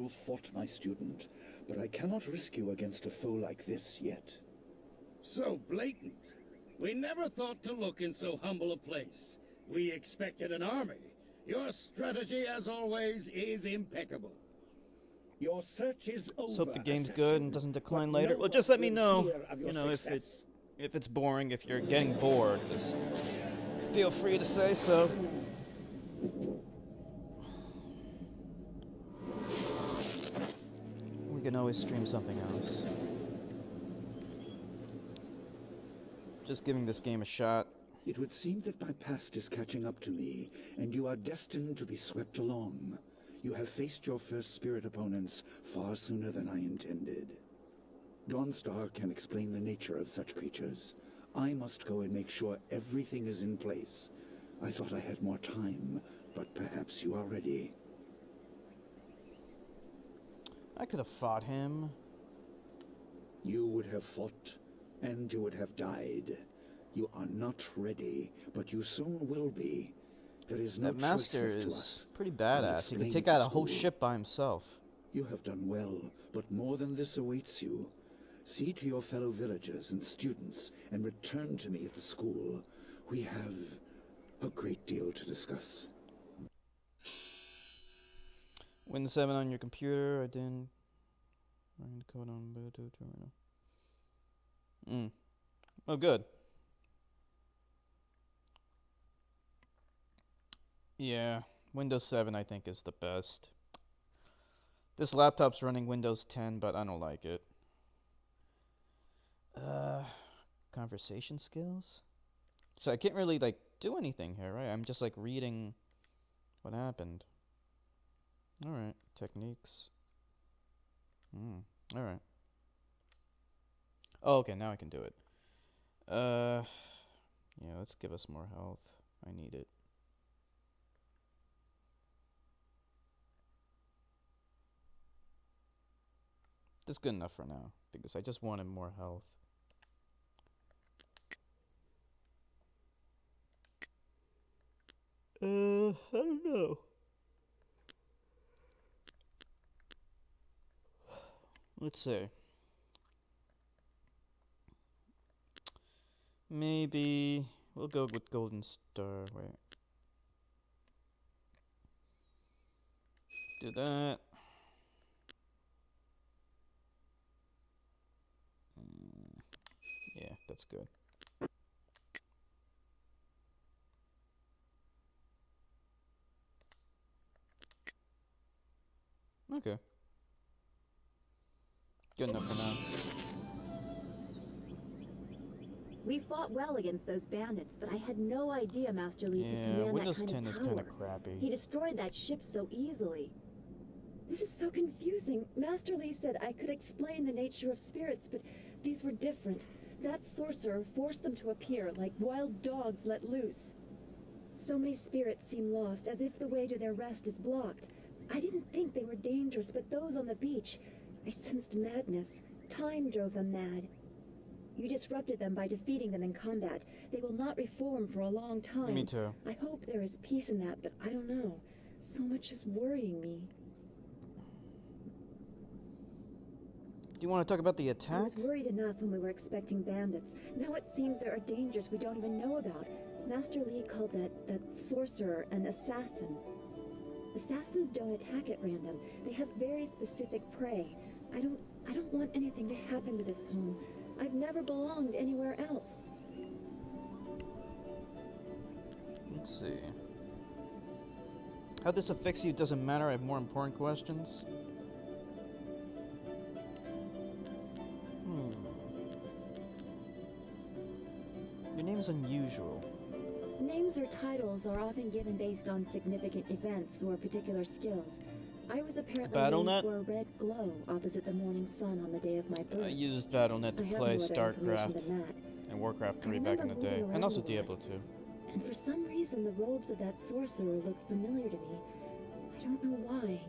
You fought my student, but I cannot risk you against a foe like this yet. So blatant. We never thought to look in so humble a place. We expected an army. Your strategy, as always, is impeccable. Your search is over. Let's hope the game's assassin. good and doesn't decline But later. no Well, just one let me will know, hear of your you know, success. if it's boring, if you're getting bored, just feel free to say so. We can always stream something else. Just giving this game a shot. It would seem that my past is catching up to me, and you are destined to be swept along. You have faced your first spirit opponents far sooner than I intended. Dawnstar can explain the nature of such creatures. I must go and make sure everything is in place. I thought I had more time, but perhaps you are ready. I could have fought him. You would have fought, and you would have died. You are not ready, but you soon will be. There is no That master choice left to is us. pretty I'll badass. He explain could take at out the a whole school. ship by himself. You have done well, but more than this awaits you. See to your fellow villagers and students, and return to me at the school. We have a great deal to discuss. Windows 7 on your computer. I didn't. Running the code on Bluetooth terminal. Oh, good. Yeah, Windows 7 I think is the best. This laptop's running Windows 10, but I don't like it. Conversation skills? So I can't really, like, do anything here, right? I'm just, like, reading what happened. Alright, techniques. Alright. Oh, okay, now I can do it. Yeah, let's give us more health. I need it. That's good enough for now, because I just wanted more health. I don't know. Let's see. Maybe we'll go with Golden Star. Wait. Do that. Yeah, that's good. Okay. Good enough for now. We fought well against those bandits, but I had no idea Master Lee could Yeah, command Windows that 10 kind is of kind power. of crappy. He destroyed that ship so easily. This is so confusing. Master Lee said I could explain the nature of spirits, but these were different. That sorcerer forced them to appear like wild dogs let loose. So many spirits seem lost, as if the way to their rest is blocked. I didn't think they were dangerous, but those on the beach, I sensed madness. Time drove them mad. You disrupted them by defeating them in combat. They will not reform for a long time. Me too. I hope there is peace in that, but I don't know. So much is worrying me. Do you want to talk about the I attack? was worried enough when we were expecting bandits. Now it seems there are dangers we don't even know about. Master Lee called that sorcerer an assassin. Assassins don't attack at random. They have very specific prey. I don't want anything to happen to this home. I've never belonged anywhere else. Let's see. How this affects you doesn't matter. I have more important questions. Your name's unusual. Names or titles are often given based on significant events or particular skills. I was apparently named BattleNet? for a red glow opposite the morning sun on the day of my birth. I used BattleNet to I have play no other information StarCraft than that. and Warcraft 3 I back in the remember day, moving and also around a lot. Diablo 2. And for some reason, the robes of that sorcerer looked familiar to me. I don't know why.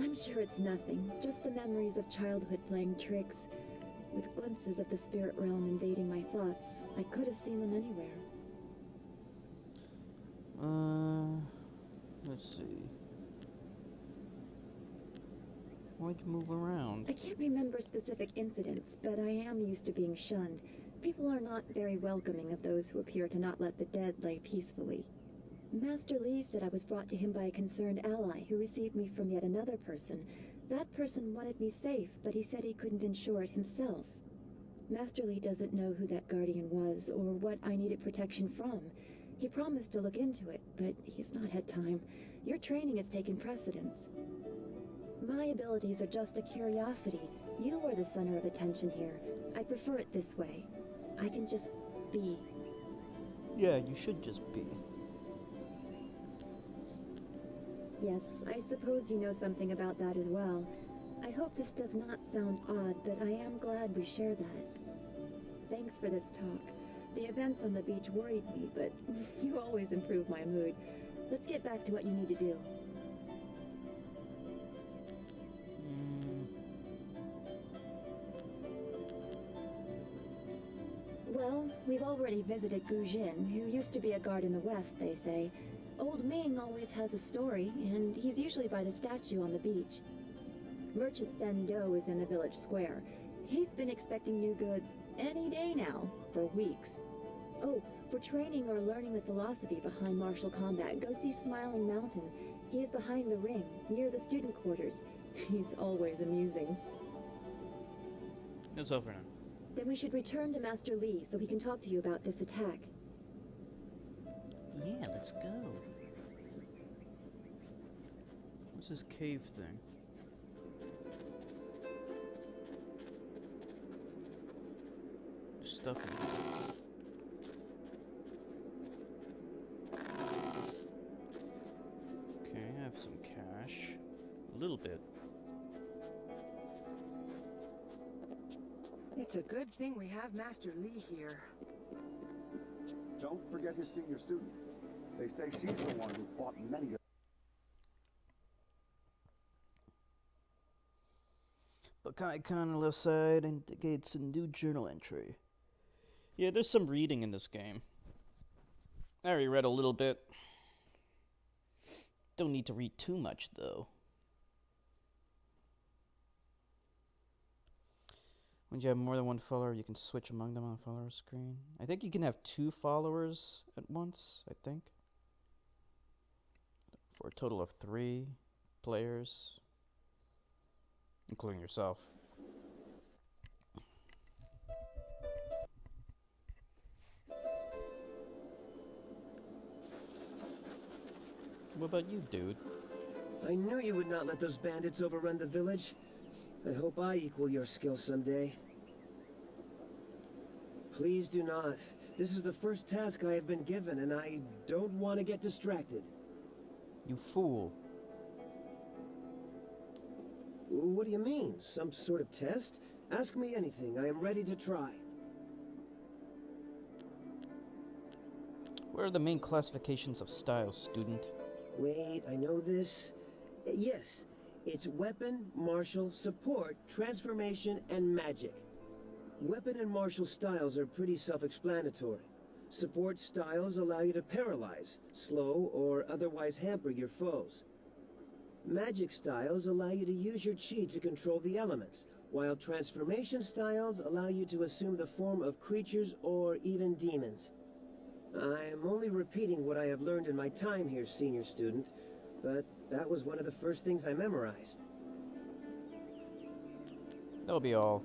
I'm sure it's nothing, just the memories of childhood playing tricks, with glimpses of the spirit realm invading my thoughts. I could have seen them anywhere. Let's see. Why'd you move around? I can't remember specific incidents, but I am used to being shunned. People are not very welcoming of those who appear to not let the dead lay peacefully. Master Li said I was brought to him by a concerned ally who received me from yet another person. That person wanted me safe, but he said he couldn't ensure it himself. Master Li doesn't know who that guardian was or what I needed protection from. He promised to look into it, but he's not had time. Your training has taken precedence. My abilities are just a curiosity. You are the center of attention here. I prefer it this way. I can just be. Yeah, you should just be. Yes, I suppose you know something about that as well. I hope this does not sound odd, but I am glad we share that. Thanks for this talk. The events on the beach worried me, but you always improve my mood. Let's get back to what you need to do. Well, we've already visited Gu Jin, who used to be a guard in the west, they say. Old Ming always has a story, and he's usually by the statue on the beach. Merchant Fen Do is in the village square. He's been expecting new goods any day now, for weeks. Oh, for training or learning the philosophy behind martial combat, go see Smiling Mountain. He's behind the ring, near the student quarters. He's always amusing. It's over now. Then we should return to Master Li so he can talk to you about this attack. Yeah, let's go. What's this cave thing? There's stuff in here. Okay, I have some cash. A little bit. It's a good thing we have Master Li here. Don't forget his senior student. They say she's the one who fought many of... Buckeye on the left side indicates a new journal entry. Yeah, there's some reading in this game. I already read a little bit. Don't need to read too much, though. When you have more than one follower, you can switch among them on the follower screen. I think you can have 2 followers at once, I think. For a total of 3 players, including yourself. What about you, dude? I knew you would not let those bandits overrun the village. I hope I equal your skill someday. Please do not. This is the first task I have been given, and I don't want to get distracted. You fool. What do you mean? Some sort of test? Ask me anything. I am ready to try. What are the main classifications of style, student? Wait, I know this. Yes, it's weapon, martial, support, transformation, and magic. Weapon and martial styles are pretty self-explanatory. Support styles allow you to paralyze, slow, or otherwise hamper your foes. Magic styles allow you to use your chi to control the elements, while transformation styles allow you to assume the form of creatures or even demons. I'm only repeating what I have learned in my time here, senior student, but that was one of the first things I memorized. That'll be all.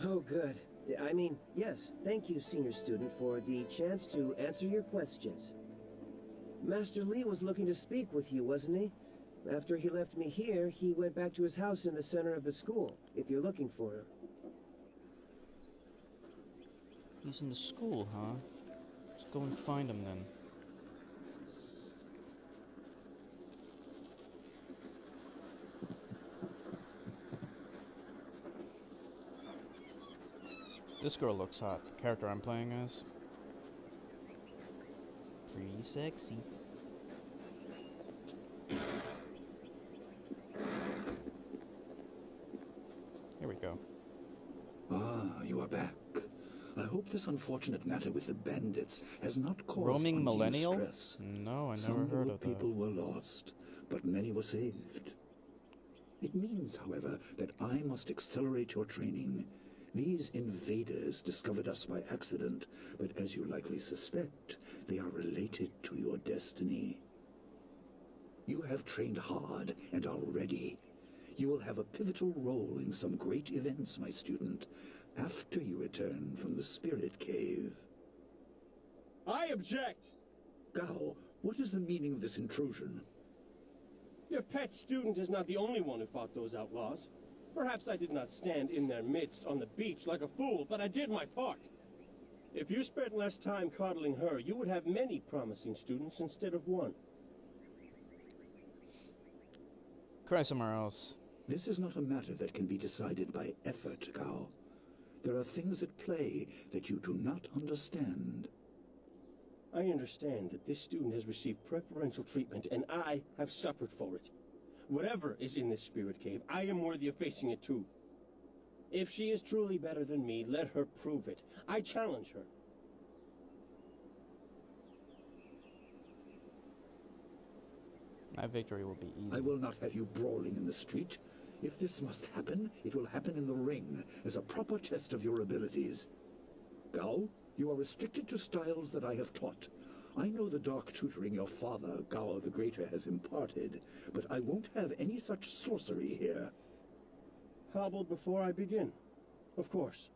Oh, good. I mean, yes, thank you, senior student, for the chance to answer your questions. Master Li was looking to speak with you, wasn't he? After he left me here, he went back to his house in the center of the school, if you're looking for him. He's in the school, huh? Let's go and find him then. This girl looks hot. The character I'm playing as. Pretty sexy. Here we go. Ah, you are back. I hope this unfortunate matter with the bandits has not caused Roaming undue millennial? stress. No, I never Some heard good of that. people were lost, but many were saved. It means, however, that I must accelerate your training. These invaders discovered us by accident, but as you likely suspect, they are related to your destiny. You have trained hard and are ready. You will have a pivotal role in some great events, my student, after you return from the Spirit Cave. I object! Gao, what is the meaning of this intrusion? Your pet student is not the only one who fought those outlaws. Perhaps I did not stand in their midst on the beach like a fool, but I did my part. If you spent less time coddling her, you would have many promising students instead of one. Cry somewhere else. This is not a matter that can be decided by effort, Gao. There are things at play that you do not understand. I understand that this student has received preferential treatment, and I have suffered for it. Whatever is in this spirit cave, I am worthy of facing it too. If she is truly better than me, let her prove it. I challenge her. My victory will be easy. I will not have you brawling in the street. If this must happen, it will happen in the ring, as a proper test of your abilities. Gao, you are restricted to styles that I have taught. I know the dark tutoring your father, Gao the Greater, has imparted, but I won't have any such sorcery here. Hobble before I begin. Of course.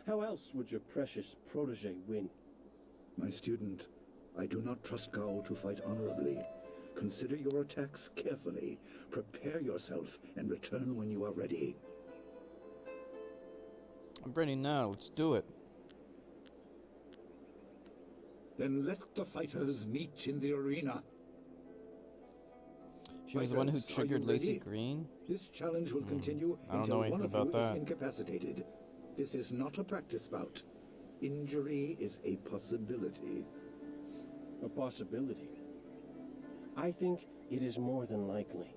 How else would your precious protege win? My student, I do not trust Gao to fight honorably. Consider your attacks carefully. Prepare yourself and return when you are ready. I'm ready now. Let's do it. Then let the fighters meet in the arena. She was the one who Fighters, are triggered you Lacey ready? Green? This challenge will continue I don't until know one anything of you about is that. incapacitated. This is not a practice bout. Injury is a possibility. A possibility? I think it is more than likely.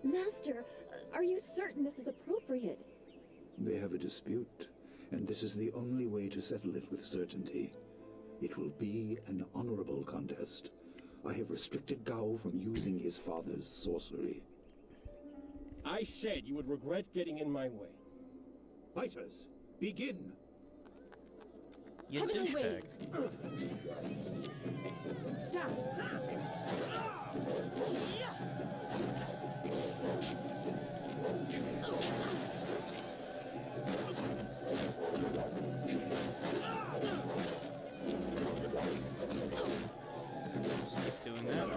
Master, are you certain this is appropriate? They have a dispute, and this is the only way to settle it with certainty. It will be an honorable contest. I have restricted Gao from using his father's sorcery. I said you would regret getting in my way. Fighters, begin! You Heavenly douchebag. Stop! Just keep doing that.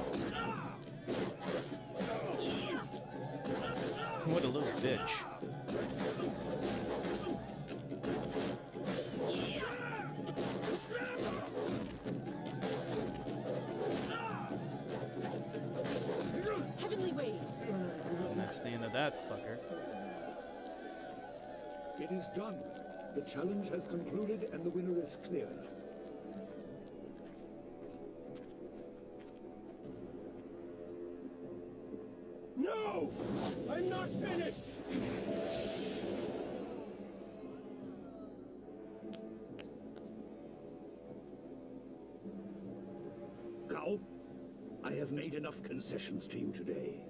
What a little bitch. Heavenly Wade! And that's the end of that fucker. It is done. The challenge has concluded and the winner is clear. No! I'm not finished! Gao, I have made enough concessions to you today.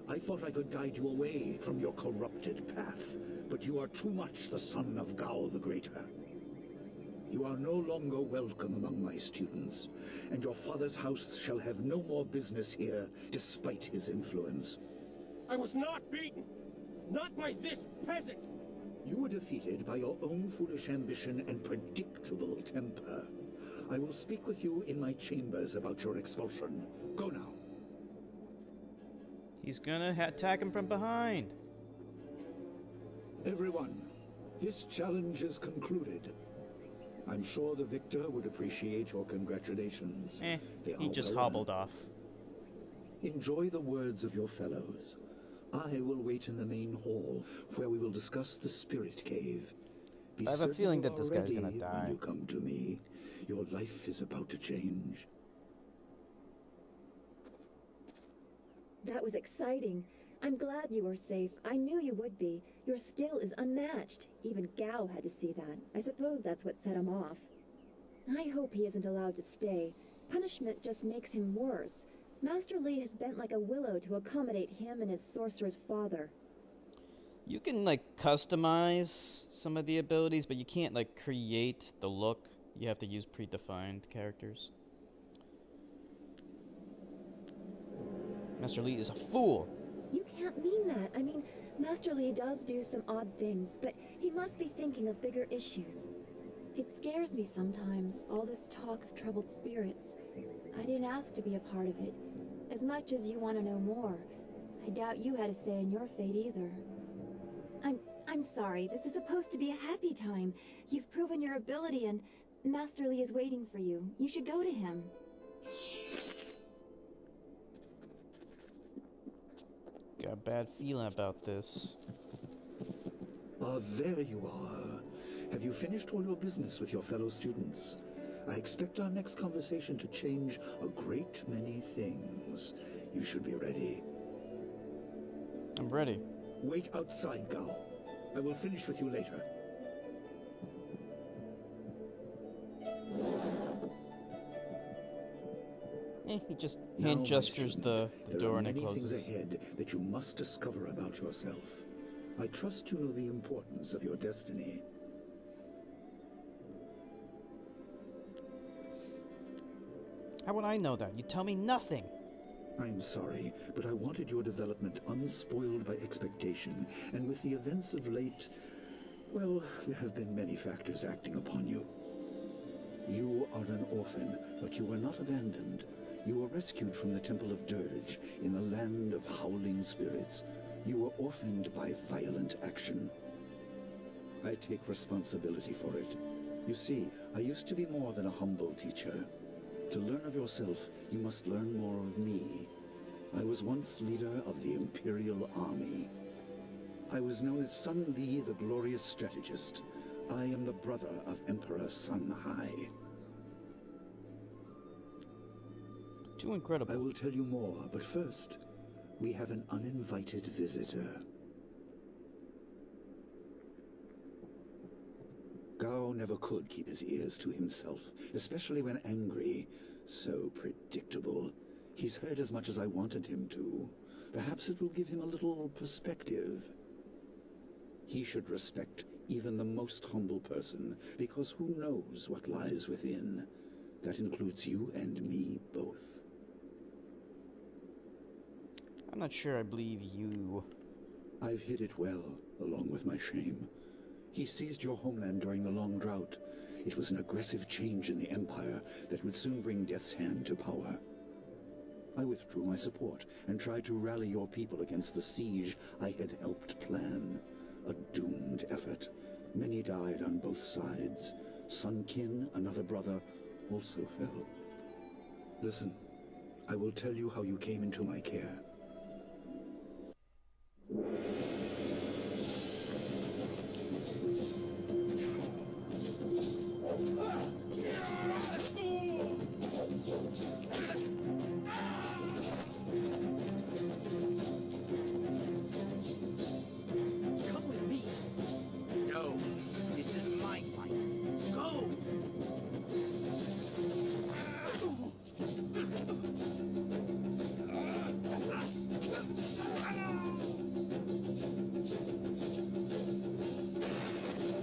I thought I could guide you away from your corrupted path, but you are too much the son of Gao the Greater. You are no longer welcome among my students, and your father's house shall have no more business here, despite his influence. I was not beaten! Not by this peasant! You were defeated by your own foolish ambition and predictable temper. I will speak with you in my chambers about your expulsion. Go now. He's gonna attack him from behind. Everyone, this challenge is concluded. I'm sure the victor would appreciate your congratulations. They He are just well hobbled earned. off. Enjoy the words of your fellows. I will wait in the main hall, where we will discuss the spirit cave. Be I have a certain feeling you that are this guy's ready gonna when die. you come to me. Your life is about to change. That was exciting. I'm glad you were safe. I knew you would be. Your skill is unmatched. Even Gao had to see that. I suppose that's what set him off. I hope he isn't allowed to stay. Punishment just makes him worse. Master Li has bent like a willow to accommodate him and his sorcerer's father. You can, like, customize some of the abilities, but you can't, like, create the look. You have to use predefined characters. Master Li is a fool! You can't mean that. I mean, Master Li does do some odd things, but he must be thinking of bigger issues. It scares me sometimes, all this talk of troubled spirits. I didn't ask to be a part of it. As much as you want to know more, I doubt you had a say in your fate either. I'm sorry, this is supposed to be a happy time. You've proven your ability and Master Li is waiting for you. You should go to him. Got a bad feeling about this. Ah, there you are. Have you finished all your business with your fellow students? I expect our next conversation to change a great many things. You should be ready. I'm ready. Wait outside, Gao. I will finish with you later. He just Now, hand my gestures student, the door and it There are many closes. things ahead that you must discover about yourself. I trust you know the importance of your destiny. How would I know that? You tell me nothing. I'm sorry, but I wanted your development unspoiled by expectation, and with the events of late, well, there have been many factors acting upon you. You are an orphan, but you were not abandoned. You were rescued from the Temple of Dirge in the land of howling spirits. You were orphaned by violent action. I take responsibility for it. You see, I used to be more than a humble teacher. To learn of yourself, you must learn more of me. I was once leader of the Imperial Army. I was known as Sun Li, the glorious strategist. I am the brother of Emperor Sun Hai. Too incredible. I will tell you more, but first, we have an uninvited visitor. Gao never could keep his ears to himself, especially when angry. So predictable. He's heard as much as I wanted him to. Perhaps it will give him a little perspective. He should respect even the most humble person, because who knows what lies within. That includes you and me both. I'm not sure I believe you. I've hid it well, along with my shame. He seized your homeland during the long drought. It was an aggressive change in the Empire that would soon bring Death's Hand to power. I withdrew my support and tried to rally your people against the siege I had helped plan. A doomed effort. Many died on both sides. Sun Qin, another brother, also fell. Listen, I will tell you how you came into my care. Come with me. No, this is my fight. Go!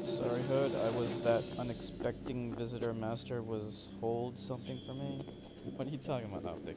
Sorry, Hood. I was that unexpected visitor. Master was hold something for me. What are you talking about, Optic?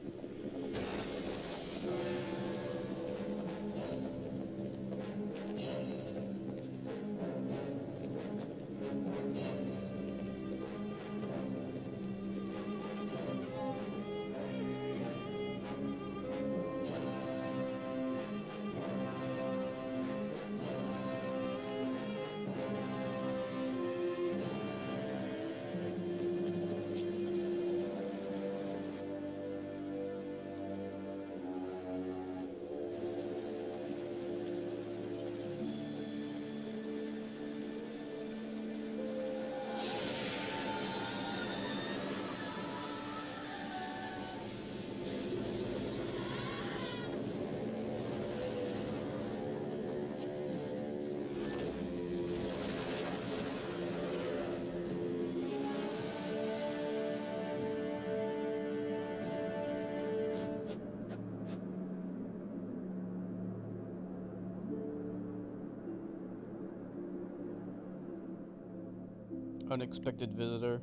unexpected visitor.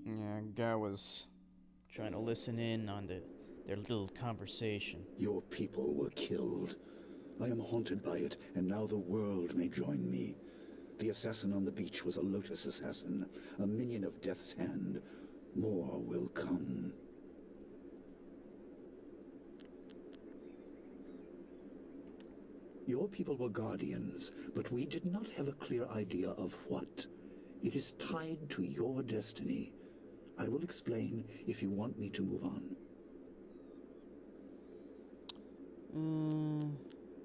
Yeah, Gao was trying to listen in on their little conversation. Your people were killed. I am haunted by it, and now the world may join me. The assassin on the beach was a Lotus assassin, a minion of Death's Hand. More will come. Your people were guardians, but we did not have a clear idea of what. It is tied to your destiny. I will explain if you want me to move on.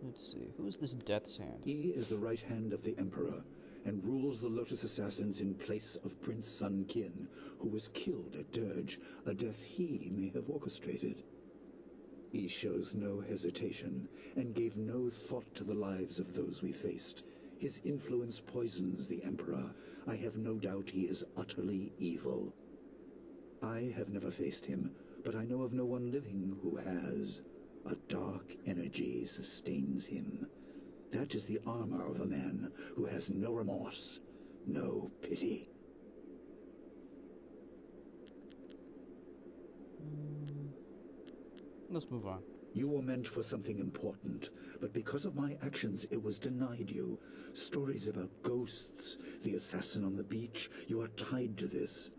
Let's see. Who's this Death's Hand? He is the right hand of the Emperor, and rules the Lotus Assassins in place of Prince Sun Qin, who was killed at Dirge, a death he may have orchestrated. He shows no hesitation, and gave no thought to the lives of those we faced. His influence poisons the Emperor. I have no doubt he is utterly evil. I have never faced him, but I know of no one living who has. A dark energy sustains him. That is the armor of a man who has no remorse, no pity. Let's move on. You were meant for something important, but because of my actions, it was denied you. Stories about ghosts, the assassin on the beach, you are tied to this.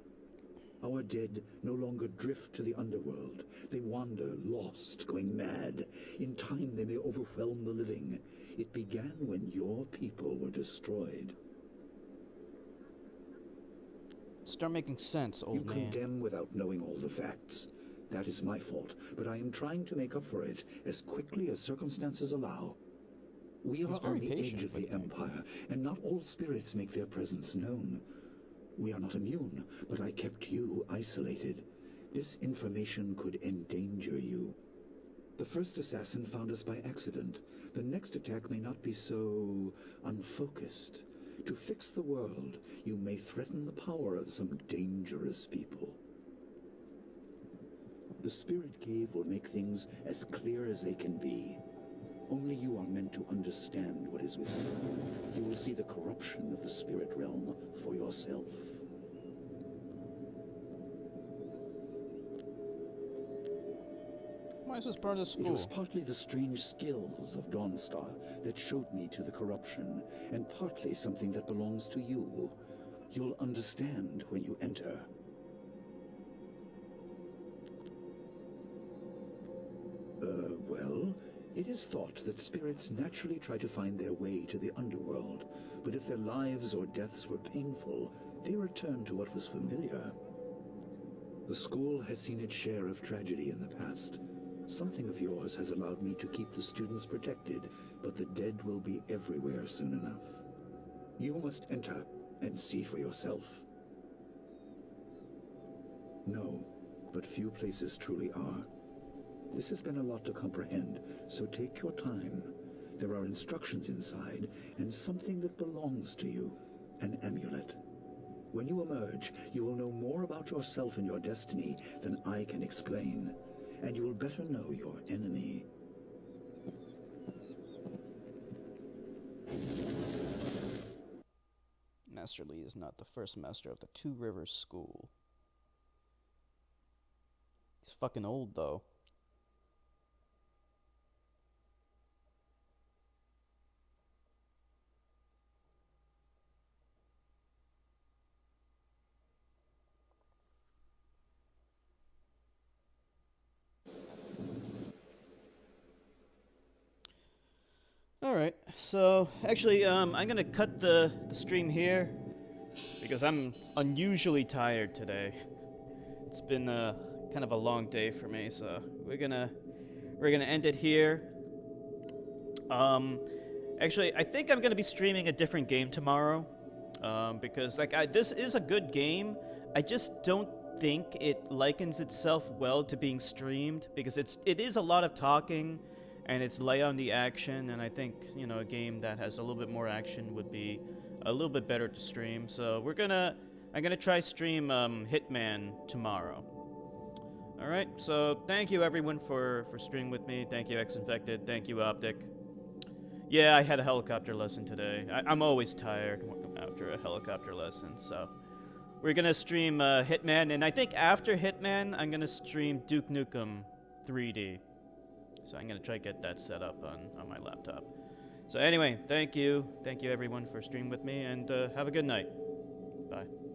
Our dead no longer drift to the underworld. They wander, lost, going mad. In time, they may overwhelm the living. It began when your people were destroyed. Start making sense, old man. You condemn without knowing all the facts. That is my fault, but I am trying to make up for it as quickly as circumstances allow. We are on the edge of the Empire, and not all spirits make their presence known. We are not immune, but I kept you isolated. This information could endanger you. The first assassin found us by accident. The next attack may not be so unfocused. To fix the world, you may threaten the power of some dangerous people. The Spirit Cave will make things as clear as they can be. Only you are meant to understand what is within. You will see the corruption of the spirit realm for yourself. Why is this part of the school? It was partly the strange skills of Dawnstar that showed me to the corruption, and partly something that belongs to you. You'll understand when you enter. Well, it is thought that spirits naturally try to find their way to the underworld, but if their lives or deaths were painful, they return to what was familiar. The school has seen its share of tragedy in the past. Something of yours has allowed me to keep the students protected, but the dead will be everywhere soon enough. You must enter and see for yourself. No, but few places truly are. This has been a lot to comprehend, so take your time. There are instructions inside, and something that belongs to you, an amulet. When you emerge, you will know more about yourself and your destiny than I can explain, and you will better know your enemy. Master Li is not the first master of the Two Rivers School. He's fucking old, though. Alright, so actually I'm gonna cut the stream here because I'm unusually tired today. It's been kind of a long day for me, so we're gonna end it here. Actually, I think I'm gonna be streaming a different game tomorrow, because this is a good game. I just don't think it likens itself well to being streamed because it is a lot of talking. And it's light on the action, and I think, you know, a game that has a little bit more action would be a little bit better to stream. So I'm gonna try stream Hitman tomorrow. All right, so thank you everyone for streaming with me. Thank you X-Infected. Thank you Optic. Yeah, I had a helicopter lesson today. I'm always tired. after a helicopter lesson. So we're gonna stream Hitman, and I think after Hitman, I'm gonna stream Duke Nukem 3D. So I'm gonna try to get that set up on my laptop. So anyway, thank you everyone for streaming with me, and have a good night. Bye.